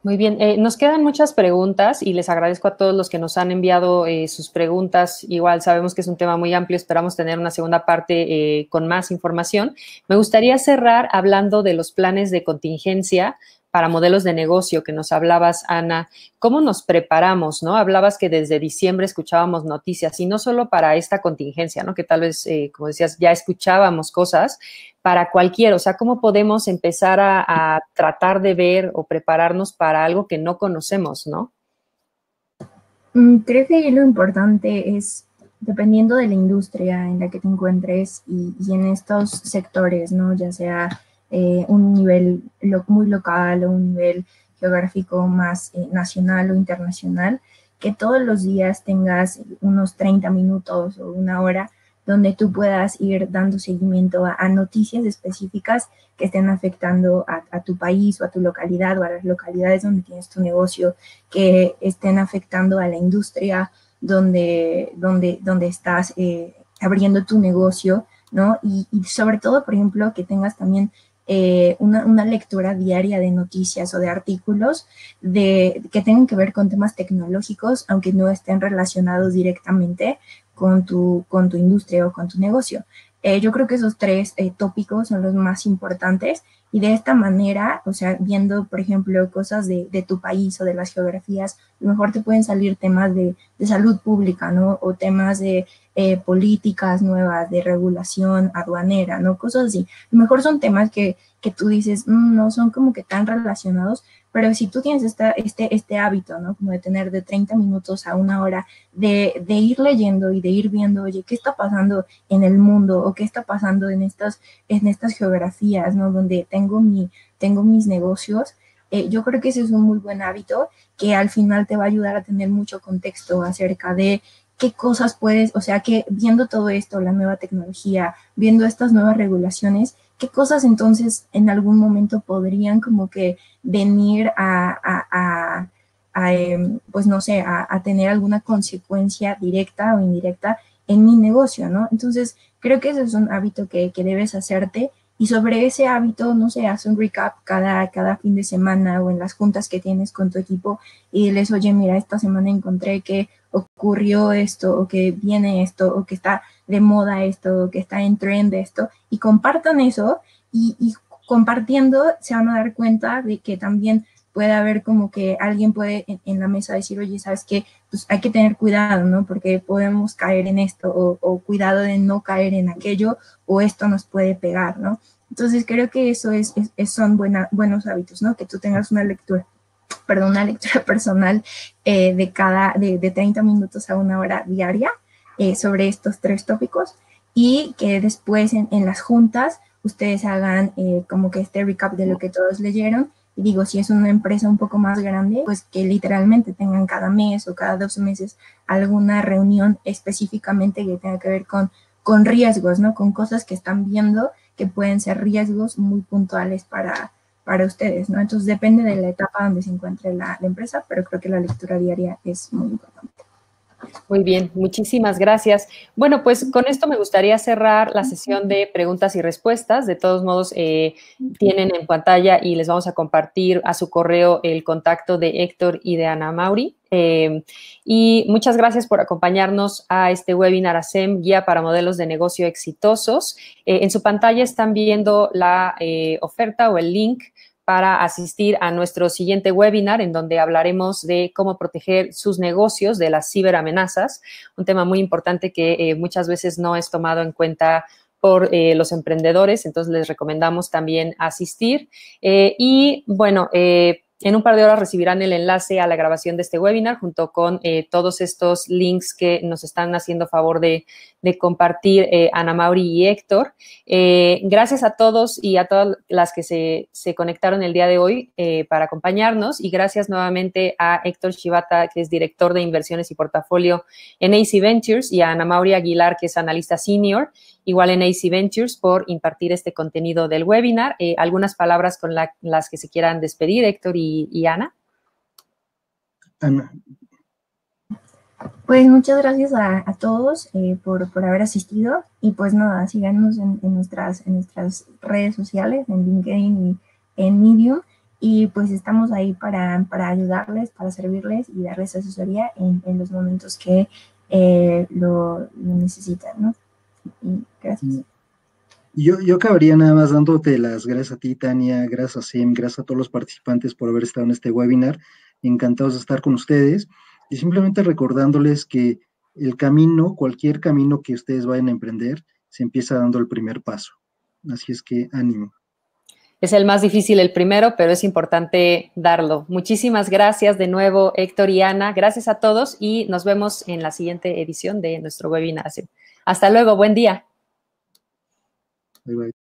Muy bien, nos quedan muchas preguntas y les agradezco a todos los que nos han enviado sus preguntas. Igual sabemos que es un tema muy amplio, esperamos tener una segunda parte con más información. Me gustaría cerrar hablando de los planes de contingencia para modelos de negocio que nos hablabas, Ana. ¿Cómo nos preparamos, no? Hablabas que desde diciembre escuchábamos noticias y no solo para esta contingencia, ¿no? Que tal vez, como decías, ya escuchábamos cosas para cualquier, o sea, ¿cómo podemos empezar a tratar de ver o prepararnos para algo que no conocemos, no? Creo que lo importante es, dependiendo de la industria en la que te encuentres y en estos sectores, ¿no? Ya sea un nivel muy local o un nivel geográfico más nacional o internacional, que todos los días tengas unos 30 minutos o una hora donde tú puedas ir dando seguimiento a noticias específicas que estén afectando a tu país o a tu localidad o a las localidades donde tienes tu negocio, que estén afectando a la industria donde estás abriendo tu negocio, ¿no? Y sobre todo, por ejemplo, que tengas también una lectura diaria de noticias o de artículos que tengan que ver con temas tecnológicos, aunque no estén relacionados directamente con tu industria o con tu negocio. Yo creo que esos 3 tópicos son los más importantes y de esta manera, o sea, viendo, por ejemplo, cosas de tu país o de las geografías, a lo mejor te pueden salir temas de salud pública, ¿no? O temas de políticas nuevas, de regulación aduanera, ¿no? Cosas así. A lo mejor son temas que tú dices, no son como que tan relacionados, pero si tú tienes este hábito, ¿no? Como de tener de 30 minutos a una hora, de ir leyendo y de ir viendo, oye, ¿qué está pasando en el mundo? ¿O qué está pasando en estas geografías, ¿no? Donde tengo mis negocios. Yo creo que ese es un muy buen hábito que al final te va a ayudar a tener mucho contexto acerca de qué cosas puedes, o sea, que viendo todo esto, la nueva tecnología, viendo estas nuevas regulaciones, qué cosas entonces en algún momento podrían como que venir pues no sé, a tener alguna consecuencia directa o indirecta en mi negocio, ¿no? Entonces, creo que ese es un hábito que debes hacerte y sobre ese hábito, no sé, haz un recap cada fin de semana o en las juntas que tienes con tu equipo y diles, oye, mira, esta semana encontré que ocurrió esto o que viene esto o que está de moda esto o que está en trend esto y compartan eso y compartiendo se van a dar cuenta de que también puede haber como que alguien puede en la mesa decir, oye, ¿sabes qué? Pues hay que tener cuidado, ¿no? Porque podemos caer en esto o cuidado de no caer en aquello o esto nos puede pegar, ¿no? Entonces creo que eso son buenos hábitos, ¿no? Que tú tengas una lectura personal de 30 minutos a 1 hora diaria sobre estos 3 tópicos y que después en las juntas ustedes hagan como que este recap de lo que todos leyeron. Y digo, si es una empresa un poco más grande, pues que literalmente tengan cada mes o cada 2 meses alguna reunión específicamente que tenga que ver con riesgos, ¿no? Con cosas que están viendo que pueden ser riesgos muy puntuales para ustedes, ¿no? Entonces depende de la etapa donde se encuentre la empresa, pero creo que la lectura diaria es muy importante. Muy bien, muchísimas gracias. Bueno, pues con esto me gustaría cerrar la sesión de preguntas y respuestas. De todos modos, tienen en pantalla y les vamos a compartir a su correo el contacto de Héctor y de Ana Mauri. Y muchas gracias por acompañarnos a este webinar ASEM, Guía para Modelos de Negocio Exitosos. En su pantalla están viendo la oferta o el link para asistir a nuestro siguiente webinar, en donde hablaremos de cómo proteger sus negocios de las ciberamenazas, un tema muy importante que muchas veces no es tomado en cuenta por los emprendedores, entonces les recomendamos también asistir. Y bueno, en un par de horas recibirán el enlace a la grabación de este webinar junto con todos estos links que nos están haciendo favor de compartir Ana Mauri y Héctor. Gracias a todos y a todas las que se conectaron el día de hoy para acompañarnos y gracias nuevamente a Héctor Shibata, que es director de inversiones y portafolio en AC Ventures, y a Ana Mauri Aguilar, que es analista senior, igual en AC Ventures, por impartir este contenido del webinar. ¿Algunas palabras con las que se quieran despedir, Héctor y Ana? Ana. Pues muchas gracias a todos por haber asistido y pues nada, síganos en nuestras redes sociales, en LinkedIn y en Medium, y pues estamos ahí para ayudarles, para servirles y darles asesoría en los momentos que lo necesitan, ¿no? Y gracias. Yo acabaría nada más dándote las gracias a ti, Tania, gracias a Sem, gracias a todos los participantes por haber estado en este webinar. Encantados de estar con ustedes y simplemente recordándoles que el camino, cualquier camino que ustedes vayan a emprender, se empieza dando el primer paso. Así es que ánimo. Es el más difícil el primero, pero es importante darlo. Muchísimas gracias de nuevo, Héctor y Ana. Gracias a todos y nos vemos en la siguiente edición de nuestro webinar. Hasta luego, buen día. Bye, bye.